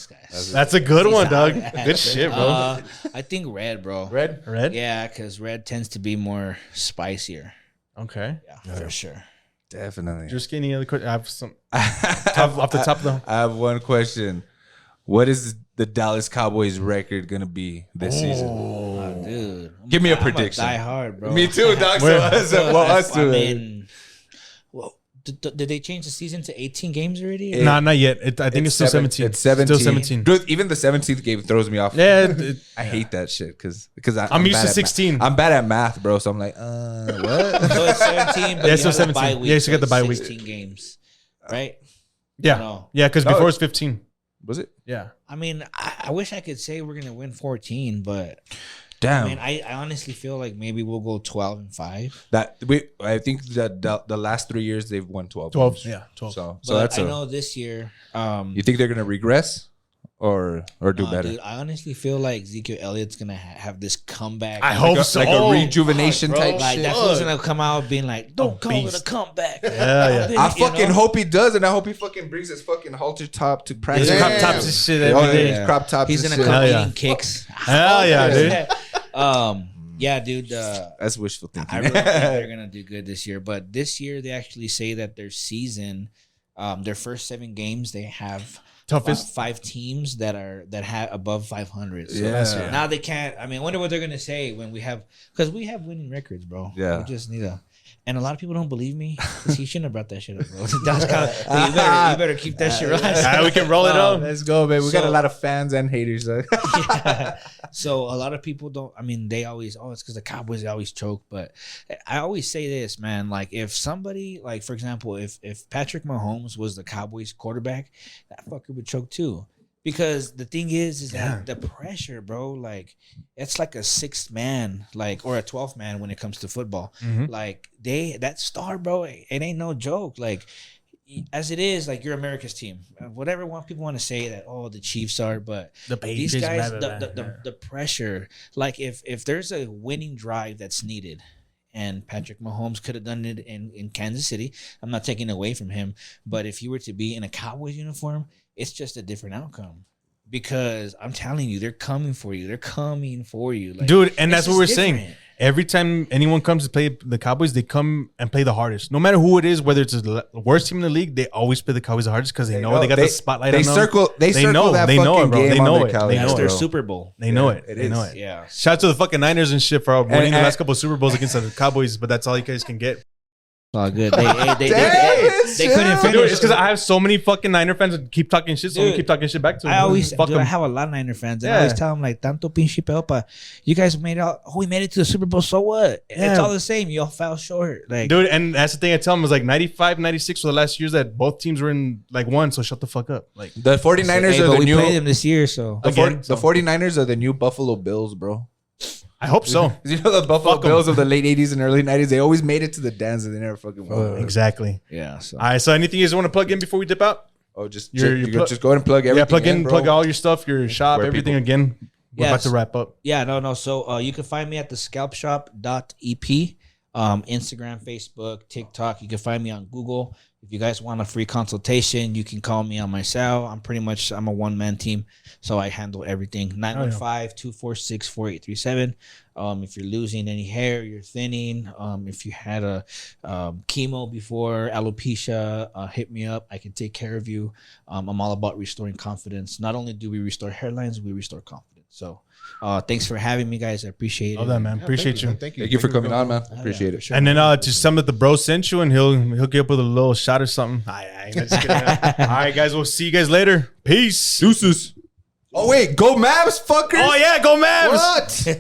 that's a good one, dog. Good shit, bro. I think red, bro. Red? Yeah, because red tends to be more spicier. Okay. Yeah, for sure. Definitely. Just any other question? I have some off the top though. I have one question. What is the Dallas Cowboys record gonna be this season? Oh, dude. Give me a prediction. Die hard, bro. Me too, dog. Did they change the season to 18 games already? Nah, not yet. I think it's still 17. It's 17. Still 17. Dude, even the 17th game throws me off. Yeah. I hate that shit because I'm used to 16. I'm bad at math, bro. So I'm like, what? So it's 17, but yeah, you still have 17. a bye week, Yeah, you got the bye week. 16 games, right? Yeah. No. Yeah, because before it's 15. Was it? Yeah. I mean, I wish I could say we're going to win 14, but... Damn. I mean, I honestly feel like maybe we'll go 12-5. I think that the last 3 years they've won 12. 12. Games. Yeah, 12. So But that's I know this year. You think they're gonna regress or do better? Dude, I honestly feel like Ezekiel Elliott's gonna have this comeback. I hope so. Like a rejuvenation bro. type Like shit. that fool's gonna come out being like, "Don't call beast. it a comeback." Yeah. I fucking hope he does, and I hope he fucking brings his fucking halter top to practice. His crop tops and shit every day. Crop tops. He's and gonna shit. come Hell yeah. eating kicks. Hell yeah, dude. Yeah, dude. That's wishful thinking. I really think they're gonna do good this year. But this year, they actually say that their season, their first 7 games, they have Toughest 5 teams that have above 500. So Yeah. now they can't. I mean, I wonder what they're gonna say when we have, because we have winning records, bro. Yeah. We just need a. And a lot of people don't believe me. He shouldn't have brought that shit up, bro. That's kind of, you better keep that shit right. We can roll it up. Let's go, man. We got So- a lot of fans and haters. Yeah. So a lot of people don't. I mean, they always, it's because the Cowboys always choke. But I always say this, man. Like, if somebody, like for example, if Patrick Mahomes was the Cowboys quarterback, that fucker would choke too. Because the thing is that the pressure, bro, like it's like a 6th man, like, or a 12th man when it comes to football. Mhm. Like that star, bro, it ain't no joke. Like, as it is, like, you're America's team. Whatever people want to say that, the Chiefs are, but these guys, the pressure, like if there's a winning drive that's needed, and Patrick Mahomes could have done it in Kansas City, I'm not taking away from him, but if you were to be in a Cowboys uniform, it's just a different outcome. Because I'm telling you, they're coming for you. They're coming for you. Like, dude, and that's what we're different. saying. Every time anyone comes to play the Cowboys, they come and play the hardest. No matter who it is, whether it's the worst team in the league, they always play the Cowboys the hardest because they know they got the spotlight on them. They circle that they know fucking it, bro. game They on know their it. calendar, They That's know their it. bro. Super Bowl. They know it. It They know is. it. Yeah. Shout out to the fucking Niners and shit for winning the and- last couple of Super Bowls against the Cowboys, but that's all you guys can get. all good. They Damn couldn't chill. finish. Dude, it's because I have so many fucking Niner fans that keep talking shit, so we Dude, keep talking shit back to them. I always, Fuck dude, I them. have a lot of Niner fans, and I Yeah. always tell them like, "Tanto pinche pelpa, you guys made it out. Oh, we made it to the Super Bowl. So what? Yeah. It's all the same. You all fell short. Like, Dude, and that's the thing I tell them is like 95, 96 were the last years that both teams were in like one, so shut the fuck up. Like, The 49ers hey, are but the we new. played them this year, so The, Again, so- 49ers are the new Buffalo Bills, bro. I hope so. You know the Buffalo Fuck 'em. Bills of the late 80s and early 90s? They always made it to the dance and they never fucking won. Exactly. yeah. So All right, so anything you guys want to plug in before we dip out? Oh, just Your plug- just go ahead and plug everything. Yeah, plug in, bro. plug all your stuff, your shop, Where everything people- again. We're about Yes. to wrap up. yeah, no. So you can find me at the scalpshop.ep, Instagram, Facebook, TikTok. You can find me on Google. If you guys want a free consultation, you can call me on my cell. I'm a one-man team, so I handle everything. 915-246-4837. If you're losing any hair, you're thinning, if you had a chemo before, alopecia, hit me up. I can take care of you. I'm all about restoring confidence. Not only do we restore hairlines, we restore confidence. So thanks for having me, guys. I appreciate it. All that, man. Appreciate you. Thank you. Thank you for coming on, man. Appreciate it. Sure. And then just tell him that the bro sent you, and he'll hook you up with a little shot or something. I'm just kidding. All right, guys. We'll see you guys later. Peace. Deuces. Oh, wait. Go Mavs, fuckers. Oh yeah, go Mavs. What?